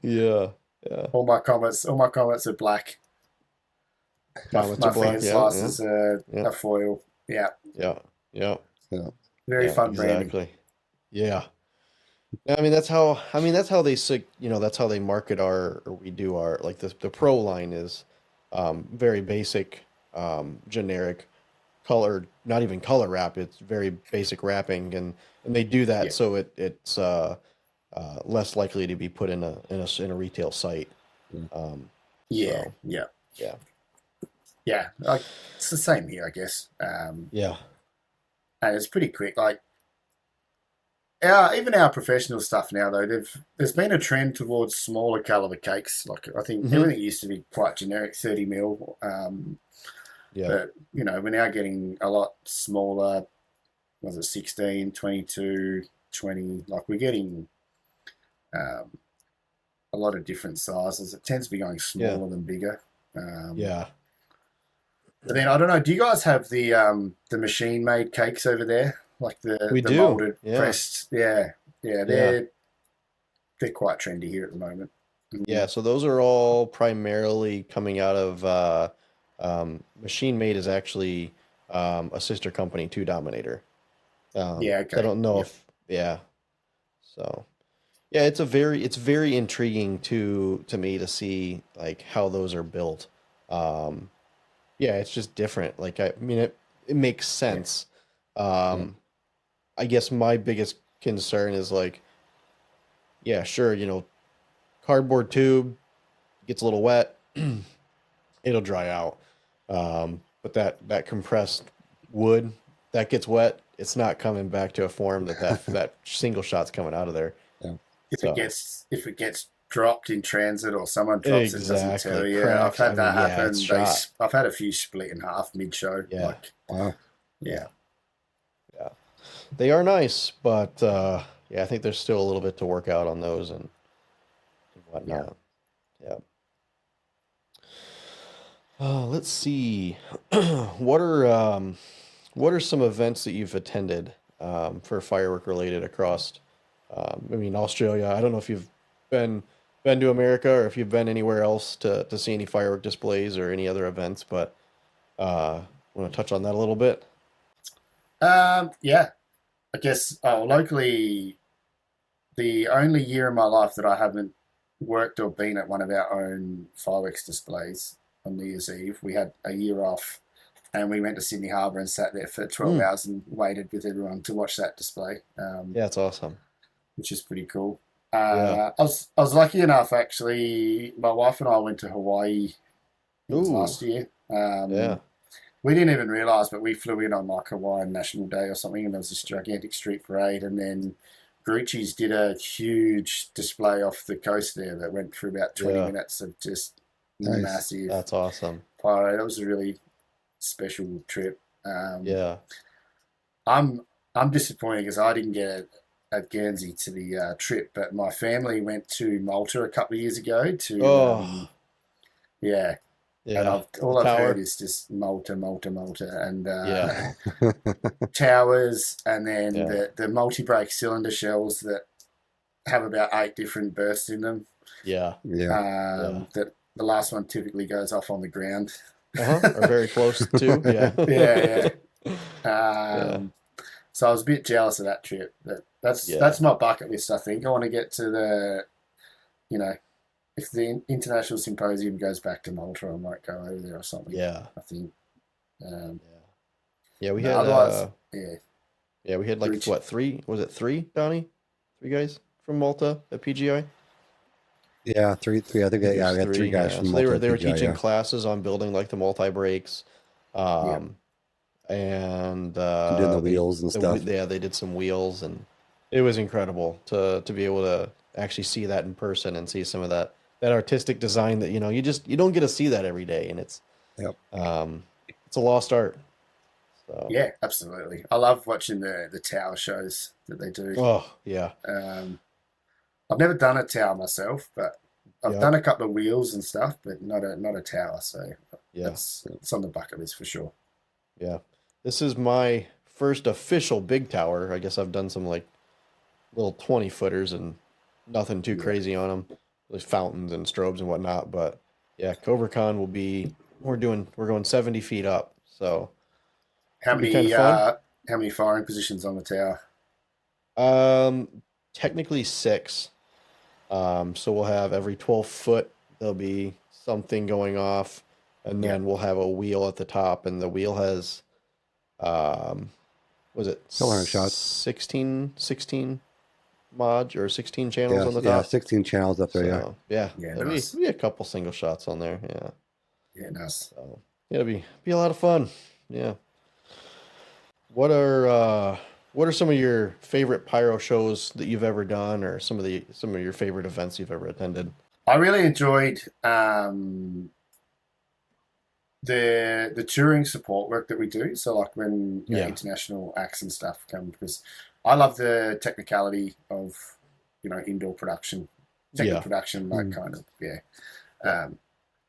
Yeah. All my comets are black. Comets my are black. finger slices are foil. Yeah. Very fun branding. Exactly. Yeah. I mean that's how they market we do our like the Pro line is very basic, generic color, not even color wrap, it's very basic wrapping, and they do that so it's less likely to be put in a retail site. It's the same here, I guess. And it's pretty quick. Like even our professional stuff now, though, there's been a trend towards smaller caliber cakes. Like I think everything used to be quite generic, 30 mil. But you know, we're now getting a lot smaller. Was it 16, 22, 20? Like we're getting a lot of different sizes. It tends to be going smaller than bigger. But then I don't know. Do you guys have the machine made cakes over there, like We the do. molded Yeah. pressed? Yeah, yeah. Yeah. They're quite trendy here at the moment. Yeah, so those are all primarily coming out of Machine Made is actually a sister company to Dominator. Yeah. So I Okay. don't know Yep. if yeah. So yeah, it's very intriguing to me to see like how those are built. Um, yeah, it's just different. Like I mean it makes Yeah. sense. Um, I guess my biggest concern is like, yeah, sure, cardboard tube gets a little wet, it'll dry out. But that compressed wood that gets wet, it's not coming back to a form that single shot's coming out of there. Yeah. So If it gets dropped in transit or someone drops it, doesn't tell exactly you. I've cracks. I had mean, that yeah, happen. it's shot. I've had a few split in half mid show. Yeah, Like, Wow. yeah. yeah. They are nice, but yeah, I think there's still a little bit to work out on those and whatnot. Yeah. Let's see. What are some events that you've attended for firework related across? I mean, Australia. I don't know if you've been to America or if you've been anywhere else to see any firework displays or any other events, but want to touch on that a little bit? Yeah. I guess locally, the only year in my life that I haven't worked or been at one of our own fireworks displays on New Year's Eve, we had a year off, and we went to Sydney Harbour and sat there for 12 hours and waited with everyone to watch that display. Yeah, it's awesome. Which is pretty cool. Yeah. I was lucky enough, actually. My wife and I went to Hawaii last year. Yeah. We didn't even realise, but we flew in on like Hawaiian National Day or something, and there was this gigantic street parade, and then Grucci's did a huge display off the coast there that went for about 20 minutes of just massive. That's awesome. Pyro. That was a really special trip. Yeah. I'm disappointed because I didn't get at Guernsey to the trip, but my family went to Malta a couple of years ago to yeah. And all I've heard is just Malta, and towers, and then the multi-break cylinder shells that have about 8 different bursts in them. Yeah. That the last one typically goes off on the ground. Or very close to. Yeah. So I was a bit jealous of that trip. That's my bucket list, I think. I want to get to the, if the International Symposium goes back to Malta, I might go over there or something. Yeah. I think. Yeah, we had otherwise, yeah, we had like what, 3? Was it 3, Donnie? 3 guys from Malta at PGI? Yeah, three. I think we had 3 guys from so Malta. They were PGI, teaching classes on building like the multi breaks, and doing the wheels and stuff. Yeah, they did some wheels, and it was incredible to be able to actually see that in person and see some of that artistic design that you don't get to see that every day, and it's it's a lost art. So. Yeah, absolutely. I love watching the tower shows that they do. Oh yeah. I've never done a tower myself, but I've done a couple of wheels and stuff, but not a tower. So it's on the bucket list for sure. Yeah, this is my first official big tower. I guess I've done some like little 20-footers and nothing too crazy on them. There's fountains and strobes and whatnot, but yeah, CobraCon will be. We're going 70 feet up. So how many firing positions on the tower? Technically 6. So we'll have every 12 foot there'll be something going off, and then we'll have a wheel at the top, and the wheel has was it 16 mods or 16 channels on the top? Yeah, 16 channels up there. So, there'll be a couple single shots on there. Yeah, nice. So it'll be a lot of fun. Yeah. What are some of your favorite pyro shows that you've ever done, or some of your favorite events you've ever attended? I really enjoyed the touring support work that we do. So like when international acts and stuff come, because I love the technicality of indoor production, production, like kind of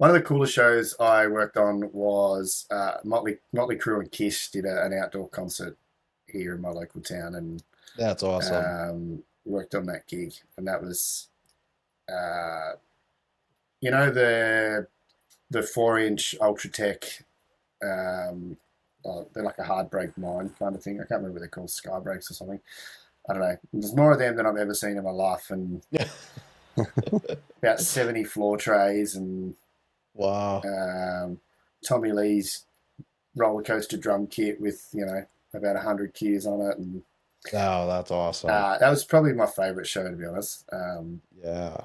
One of the coolest shows I worked on was Motley Crue and Kiss did an outdoor concert here in my local town, and That's awesome. Worked on that gig, and that was, you know, the 4-inch Ultratech. They're like a hard brake mine kind of thing. I can't remember what they're called, sky brakes or something. I don't know. There's more of them than I've ever seen in my life, and about 70 floor trays, and wow. Tommy Lee's roller coaster drum kit with, you know, about 100 cues on it, and Oh, that's awesome. that was probably my favorite show, to be honest. Yeah.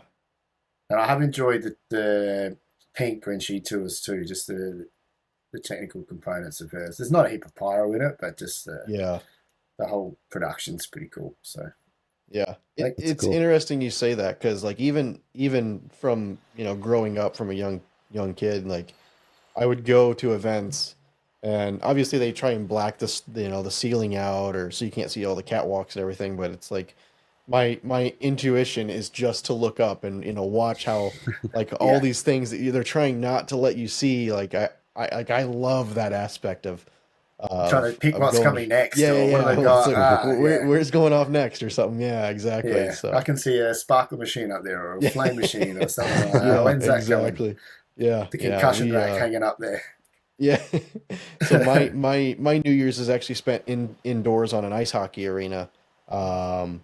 And I have enjoyed the Pink when she tours too, just the technical components of hers. There's not a heap of pyro in it, but just Yeah. the whole production's pretty cool. So Yeah. Like, It's cool. interesting you say that because like even from, you know, growing up from a young kid, like I would go to events and obviously they try and black this, you know, the ceiling out or so you can't see all the catwalks and everything, but it's like my intuition is just to look up and, you know, watch how like all Yeah. these things that they're trying not to let you see. Like I love that aspect of trying to pick of what's going, coming next, yeah, or yeah, what yeah. have they got? It's like, Yeah. where's going off next or something? Yeah, exactly. Yeah, So I can see a sparkle machine up there, or a yeah, flame machine, or something like that. yeah, When's that coming? exactly. Yeah, The yeah, concussion rack hanging up there. yeah. So my New Year's is actually spent indoors on an ice hockey arena, and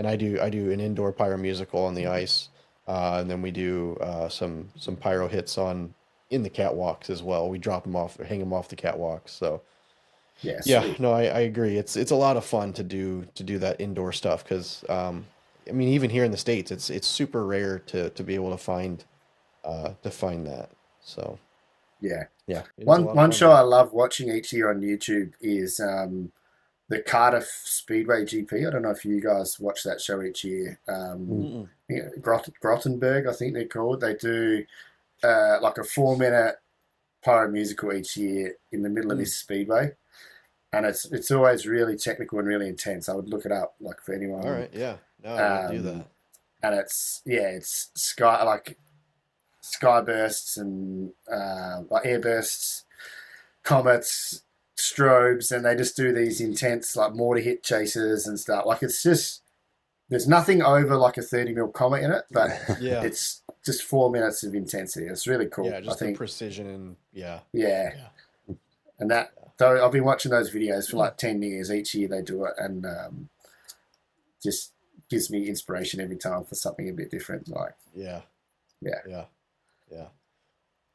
I do an indoor pyro musical on the ice, and then we do some pyro hits in the catwalks as well. We drop them off or hang them off the catwalks. So Yeah, yeah, sweet. no, I agree. It's a lot of fun to do that indoor stuff because I mean even here in the States it's super rare to be able to find that. So Yeah. yeah, it is a One lot of one fun, show man. I love watching each year on YouTube is the Cardiff Speedway GP. I don't know if you guys watch that show each year. Mm-mm. Yeah, Grottenberg, I think they're called. They do like a 4-minute pyro musical each year in the middle of this speedway, and it's always really technical and really intense. I would look it up, like, for anyone. All right, yeah, no, I would do that. And it's sky bursts and like air bursts, comets, strobes, and they just do these intense like mortar hit chases and stuff. Like, it's just, there's nothing over like a 30 mil comet in it, but Yeah, it's just 4 minutes of intensity. It's really cool. yeah, just I the think. precision and Yeah. yeah, And that, though, I've been watching those videos for like 10 years. Each year they do it, and just gives me inspiration every time for something a bit different. Like, yeah, yeah. yeah, yeah.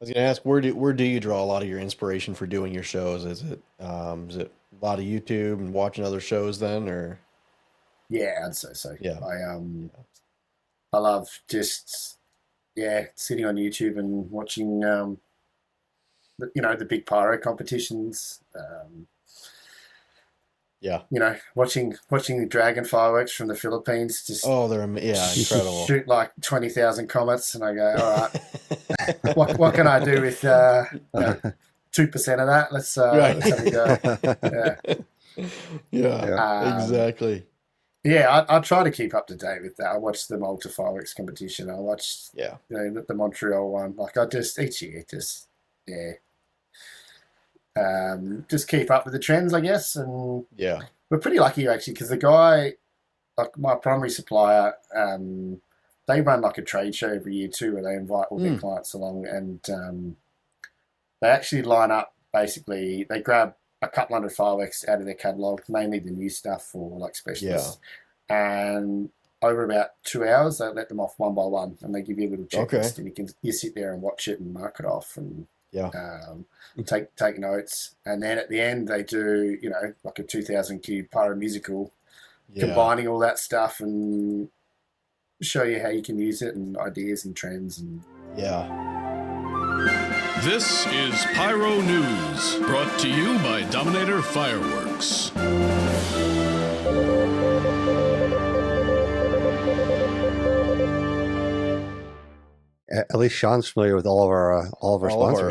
I was gonna ask where do you draw a lot of your inspiration for doing your shows? Is it a lot of YouTube and watching other shows then, or Yeah, I'd say so. yeah, I love just sitting on YouTube and watching the big pyro competitions. yeah. Watching the dragon fireworks from the Philippines just Oh, they're incredible. shoot like 20,000 comets, and I go, all right, what can I do with 2% of that? Let's Right. have a go. Yeah. Yeah, exactly. Yeah, I try to keep up to date with that. I watched the Malta fireworks competition. I watched Yeah, the Montreal one. Like, I just each year just keep up with the trends, I guess. And yeah, we're pretty lucky actually, because the guy, like my primary supplier, they run like a trade show every year too, where they invite all their clients along, and they actually line up. Basically, they grab a couple hundred fireworks out of their catalogue, mainly the new stuff for like specialists, and over about 2 hours, they let them off one by one, and they give you a little checklist, and you sit there and watch it and mark it off, and take notes, and then at the end they do like a 2,000 cue pyro musical, combining all that stuff and show you how you can use it and ideas and trends and This is Pyro News, brought to you by Dominator Fireworks. At least Sean's familiar with all of our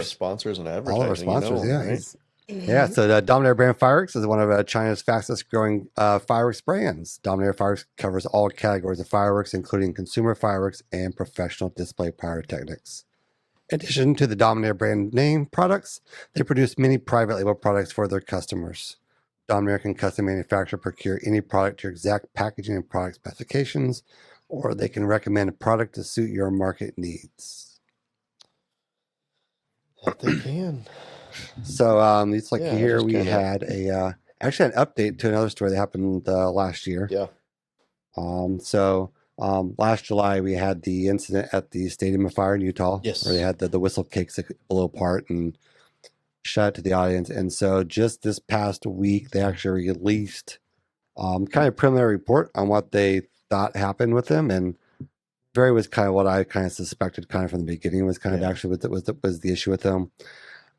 sponsors and advertising. All of our sponsors, right? Yeah. So the Dominator brand Fireworks is one of China's fastest growing fireworks brands. Dominator Fireworks covers all categories of fireworks, including consumer fireworks and professional display pyrotechnics. In addition to the Dominator brand name products, they produce many private label products for their customers. Dominator can custom manufacture, procure any product to your exact packaging and product specifications, or they can recommend a product to suit your market needs. That they can. So it's like Yeah, here just we kinda- had actually an update to another story that happened last year. Yeah. Last July we had the incident at the Stadium of Fire in Utah, Yes. where they had the whistle cakes that blow apart and shut to the audience. And so just this past week, they actually released kind of preliminary report on what they thought happened with them. And very was kind of what I kind of suspected kind of from the beginning was kind of actually was the issue with them.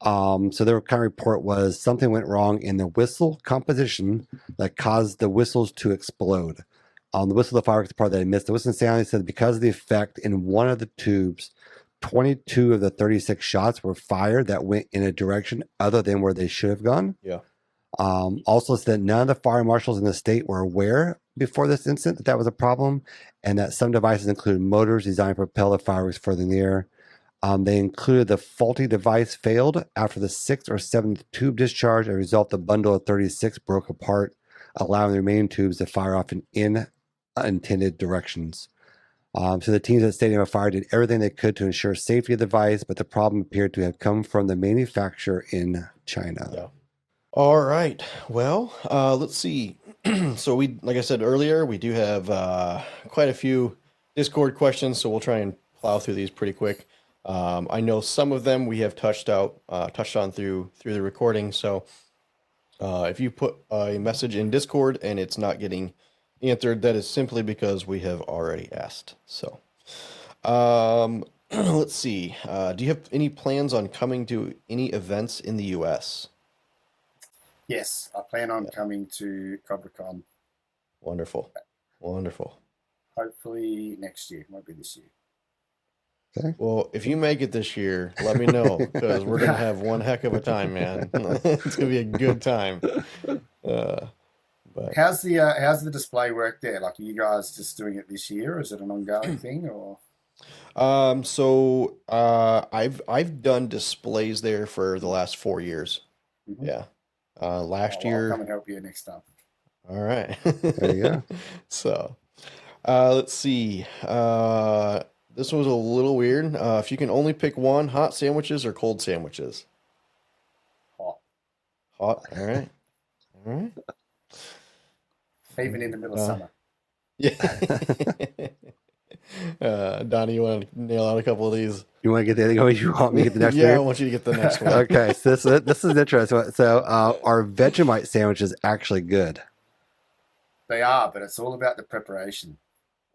So their kind of report was something went wrong in the whistle composition that caused the whistles to explode. The whistle of the fireworks part that I missed, the whistle sound, they said because of the effect in one of the tubes, 22 of the 36 shots were fired that went in a direction other than where they should have gone. Yeah. Also said none of the fire marshals in the state were aware before this incident that was a problem, and that some devices included motors designed to propel the fireworks further in the air. They included the faulty device failed after the sixth or seventh tube discharge. As a result, the bundle of 36 broke apart, allowing the remaining tubes to fire off in unintended directions. So the teams at Stadium of Fire did everything they could to ensure safety of the device, but the problem appeared to have come from the manufacturer in China. Yeah. All right. Well, let's see. So like I said earlier, we do have quite a few Discord questions, so we'll try and plow through these pretty quick. I know some of them we have touched on through the recording. So if you put a message in Discord and it's not getting answered, that is simply because we have already asked. So let's see. Do you have any plans on coming to any events in the US? Yes, I plan on coming to CobraCon. Wonderful. Hopefully next year. Might be this year. Okay. Well, if you make it this year, let me know, because we're gonna have one heck of a time, man. It's gonna be a good time. But how's the display work there? Like, are you guys just doing it this year, or is it an ongoing thing? Or I've done displays there for the last 4 years. Mhm. Yeah. Last I'll year. come and help you next time. All right. There you go. So, let's see. This was a little weird. If you can only pick one, hot sandwiches or cold sandwiches? Hot. Hot. All right. Even in the middle of summer. Yeah. Donnie, you want to nail out a couple of these? You want to get the you want me to get the next one? Yeah, I want you to get the next one. Okay, so this is interesting. So are Vegemite sandwiches actually good? They are, but it's all about the preparation.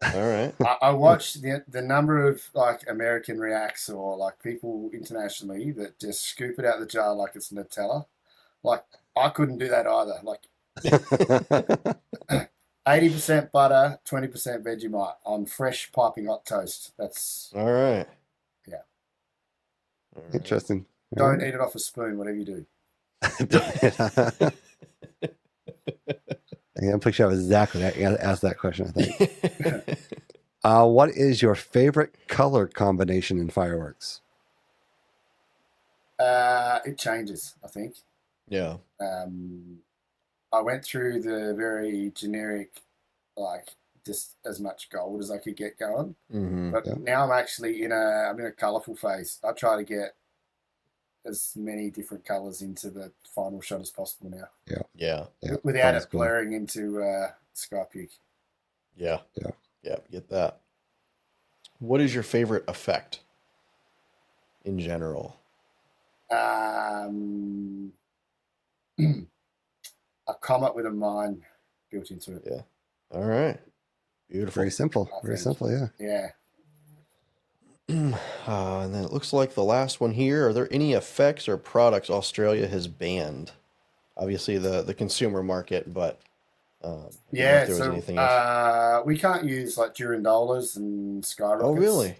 All right. I watched the number of like American reacts or like people internationally that just scoop it out of the jar like it's Nutella. Like, I couldn't do that either. Like 80% butter, 20% Vegemite on fresh piping hot toast. That's All right. Yeah. All right. Interesting. Don't eat it off a spoon, whatever you do. Yeah, I'm pretty sure I was exactly asked that question, I think. What is your favorite color combination in fireworks? It changes, I think. Yeah. I went through the very generic, like just as much gold as I could get going. Mm-hmm. But now I'm actually I'm in a colourful phase. I try to get as many different colours into the final shot as possible now. Yeah. Without it blurring into sky peak. Yeah. Get that. What is your favorite effect in general? A comet with a mine built into it. Yeah. All right. Beautiful. Very simple. Very simple, yeah. Yeah. And then it looks like the last one here. Are there any effects or products Australia has banned? Obviously, the consumer market, but Yeah, if there was so anything else. we can't use like Durandolas and skyrockets. Oh, really?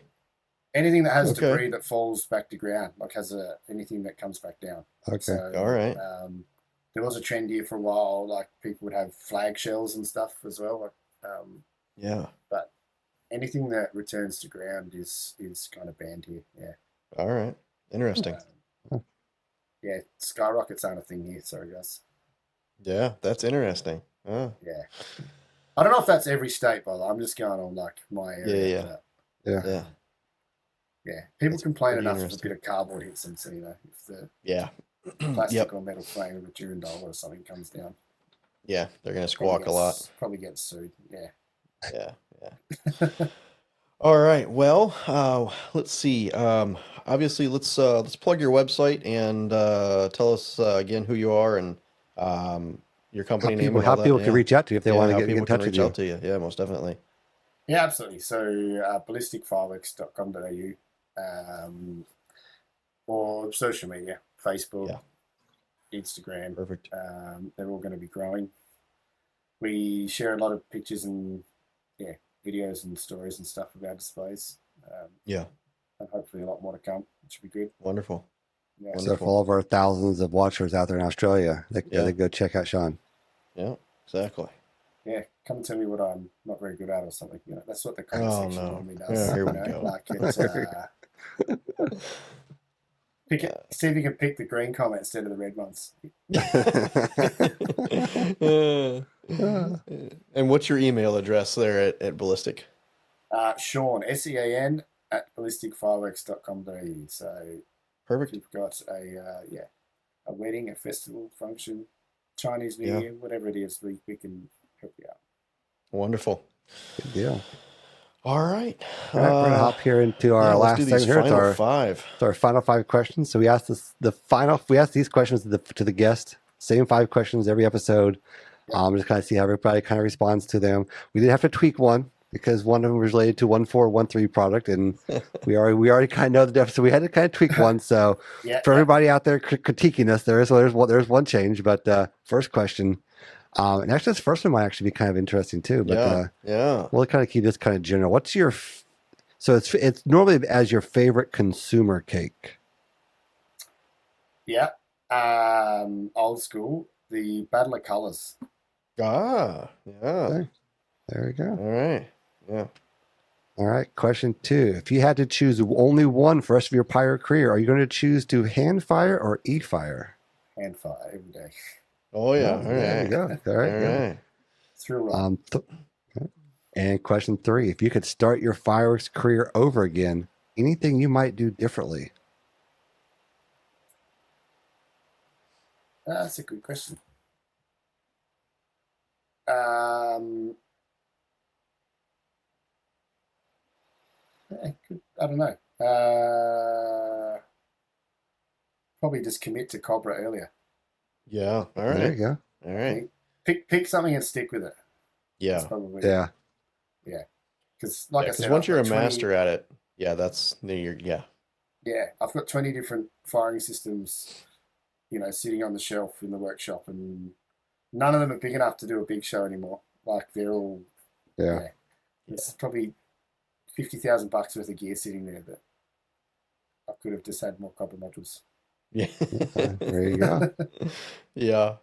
Anything that has Okay. debris that falls back to ground, like anything that comes back down. Okay. So, All right. there was a trend here for a while, like people would have flag shells and stuff as well. Like, Yeah. but anything that returns to ground is kind of banned here. Yeah. All right. Interesting. Yeah, skyrockets aren't a thing here. Sorry, guys. Yeah, that's interesting. Yeah. I don't know if that's every state, by the way. I'm just going on like my area. Yeah. Yeah. People That's complain pretty enough if a interesting. bit of cardboard hits them. So, if the Yeah. plastic or metal frame of a Durandal or something comes down, Yeah, they're gonna squawk a lot. Probably get sued. Yeah. Yeah. All right. Well, let's see. Obviously, let's plug your website and tell us again who you are and your company name and all how that. people can reach out to you if they want to how get in people can touch with reach you. out to you. Yeah, most definitely. Yeah, absolutely. So ballisticfireworks.com.au or social media, Facebook, Instagram. Perfect. They're all going to be growing. We share a lot of pictures and videos and stories and stuff of our displays. Yeah. And hopefully a lot more to come, which would be good. Wonderful. Yeah. So for all of our thousands of watchers out there in Australia, they go check out Sean. Yeah, exactly. Yeah, come and tell me what I'm not very good at or something. That's what the comment section normally does. Yeah, here we go. Like see if you can pick the green comment instead of the red ones. And what's your email address there at Ballistic? Sean, SEAN at ballisticfireworks.com.au. So perfect. If you've got a wedding, a festival, function, Chinese New Year, whatever it is, we can help you out. Wonderful. Good deal. All right. We're gonna hop here into our last segment here. It's our five. It's our final 5 questions. So we ask these questions to the guest. Same 5 questions every episode. Just kind of see how everybody kind of responds to them. We did have to tweak one because one of them was related to 1.4.1.3 product, and we already kind of know the difference. So we had to kind of tweak one. So for everybody out there critiquing us, there's one change. But first question, and actually this first one might actually be kind of interesting too. But we'll kind of keep this kind of general. What's your so it's normally as your favorite consumer cake? Yeah, old school, the Battle of Colors. Yeah. Okay. There we go. All right. Yeah. All right. Question 2. If you had to choose only one for the rest of your pyro career, are you going to choose to hand fire or e-fire? Hand fire every day. Oh, yeah. All right. There you go. All right. Through and question 3. If you could start your fireworks career over again, anything you might do differently? That's a good question. I don't know. Probably just commit to Cobra earlier. Yeah. All right. There you go. All right. Pick something and stick with it. Yeah. Yeah. Because I said, once you're a master at it, that's Yeah, I've got 20 different firing systems, sitting on the shelf in the workshop, and none of them are big enough to do a big show anymore. Like they're all, it's probably $50,000 worth of gear sitting there that I could have just had more copper modules. Yeah. There you go. Yeah.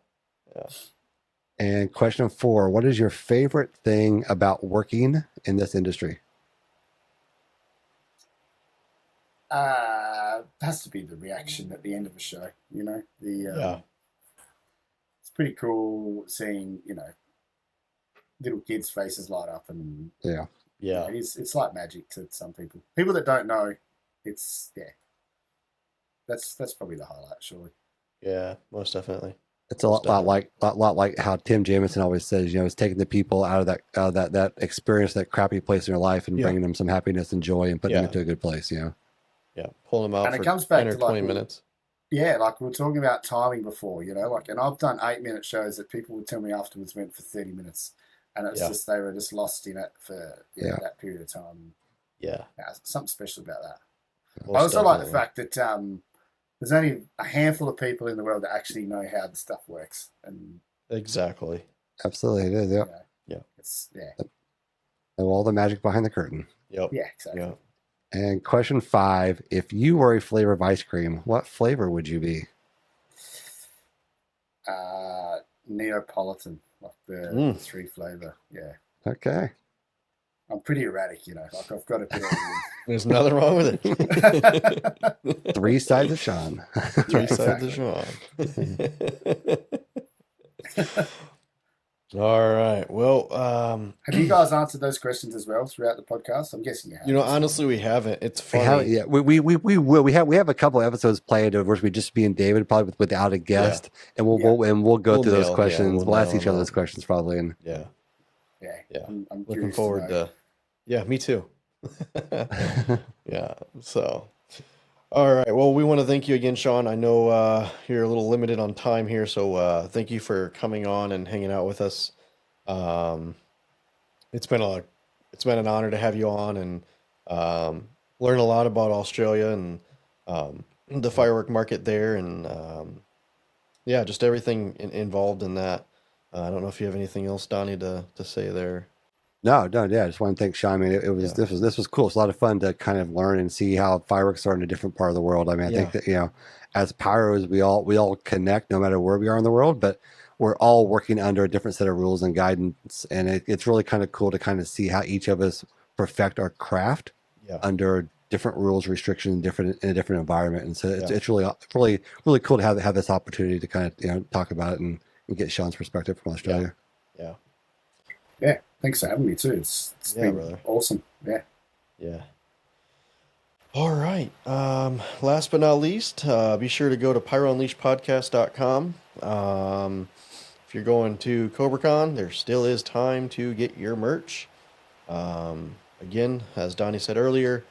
And question 4, what is your favorite thing about working in this industry? Has to be the reaction at the end of a show, it's pretty cool seeing, little kids' faces light up, and it's like magic to some people. People that don't know, it's that's probably the highlight, surely. Yeah, most definitely. It's a lot like how Tim Jamison always says, it's taking the people out of that experience, that crappy place in their life, and bringing them some happiness and joy and putting them into a good place, Yeah, pull them out and for it comes back 10 or to 20 minutes. Yeah, like we were talking about timing before, and I've done 8-minute shows that people would tell me afterwards went for 30 minutes. And it's just, they were just lost in it for that period of time. Yeah. Something special about that. Most I also like the definitely. fact that there's only a handful of people in the world that actually know how the stuff works. And Exactly. Absolutely, it is. It's know all the magic behind the curtain. Yep. Yeah, exactly. Yep. And question 5, if you were a flavor of ice cream, what flavor would you be? Neapolitan, like the 3 flavor. Yeah. Okay. I'm pretty erratic, you know. Like I've got a bit of There's nothing wrong with it. 3 sides of Sean. 3 sides of Sean. All right. Well, have you guys answered those questions as well throughout the podcast? I'm guessing you have. You know, honestly, we haven't. It's funny. Yeah, we will. We have a couple of episodes planned of which we just be in David, probably without a guest, and we'll go through those questions. We'll ask each other those questions probably. And yeah. I'm looking forward to. Yeah, me too. Yeah. So, all right. Well, we want to thank you again, Sean. I know you're a little limited on time here, so thank you for coming on and hanging out with us. It's been an honor to have you on and learn a lot about Australia and the firework market there, and just everything involved in that. I don't know if you have anything else, Donnie, to say there. No, yeah. I just want to thank Sean. I mean, this was cool. It's a lot of fun to kind of learn and see how fireworks are in a different part of the world. I mean, I think that as pyros, we all connect no matter where we are in the world, but we're all working under a different set of rules and guidance, and it's really kind of cool to kind of see how each of us perfect our craft under different rules, restrictions, in a different environment. And so it's really cool to have this opportunity to kind of talk about it and get Sean's perspective from Australia. Yeah. Thanks for having me too. It's been brother. Awesome. Yeah. All right. Last but not least, be sure to go to pyrounleashedpodcast.com. If you're going to CobraCon, there still is time to get your merch. Again, as Donnie said earlier,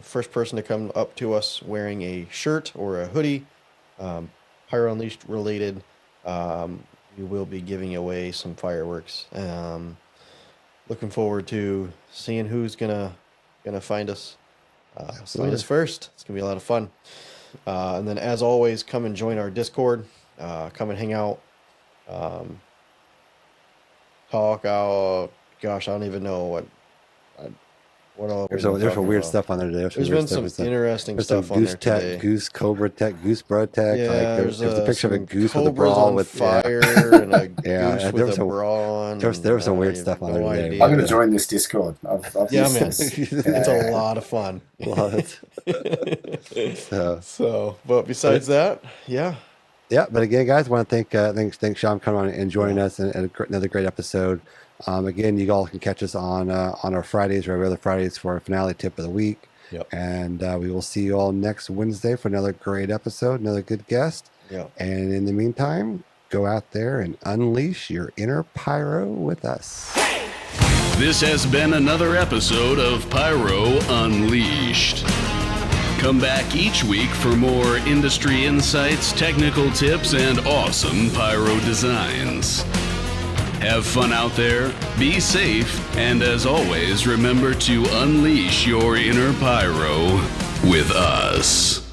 first person to come up to us wearing a shirt or a hoodie, Pyro Unleashed related, we will be giving away some fireworks. Looking forward to seeing who's gonna find us. Find us first. It's gonna be a lot of fun. And then, as always, come and join our Discord. Come and hang out. Talk out. Gosh, I don't even know what all. There's some weird stuff on there today. There's been some interesting stuff on there today. Goose Cobra Tech, Goose Bro Tech. Yeah, there's a picture of a goose with a cobras bra on with fire and a goose with a bra on. There was some weird stuff on there today. I'm going to join this Discord. I've man, it's a lot of fun. But besides that, yeah. But again, guys, I want to thank Sean for coming on and joining us in another great episode. Again, you all can catch us on our Fridays or every other Fridays for our finale tip of the week. And we will see you all next Wednesday for another great episode, another good guest. And in the meantime, go out there and unleash your inner pyro with us. This has been another episode of Pyro Unleashed. Come back each week for more industry insights, technical tips, and awesome pyro designs. Have fun out there, be safe, and as always, remember to unleash your inner pyro with us.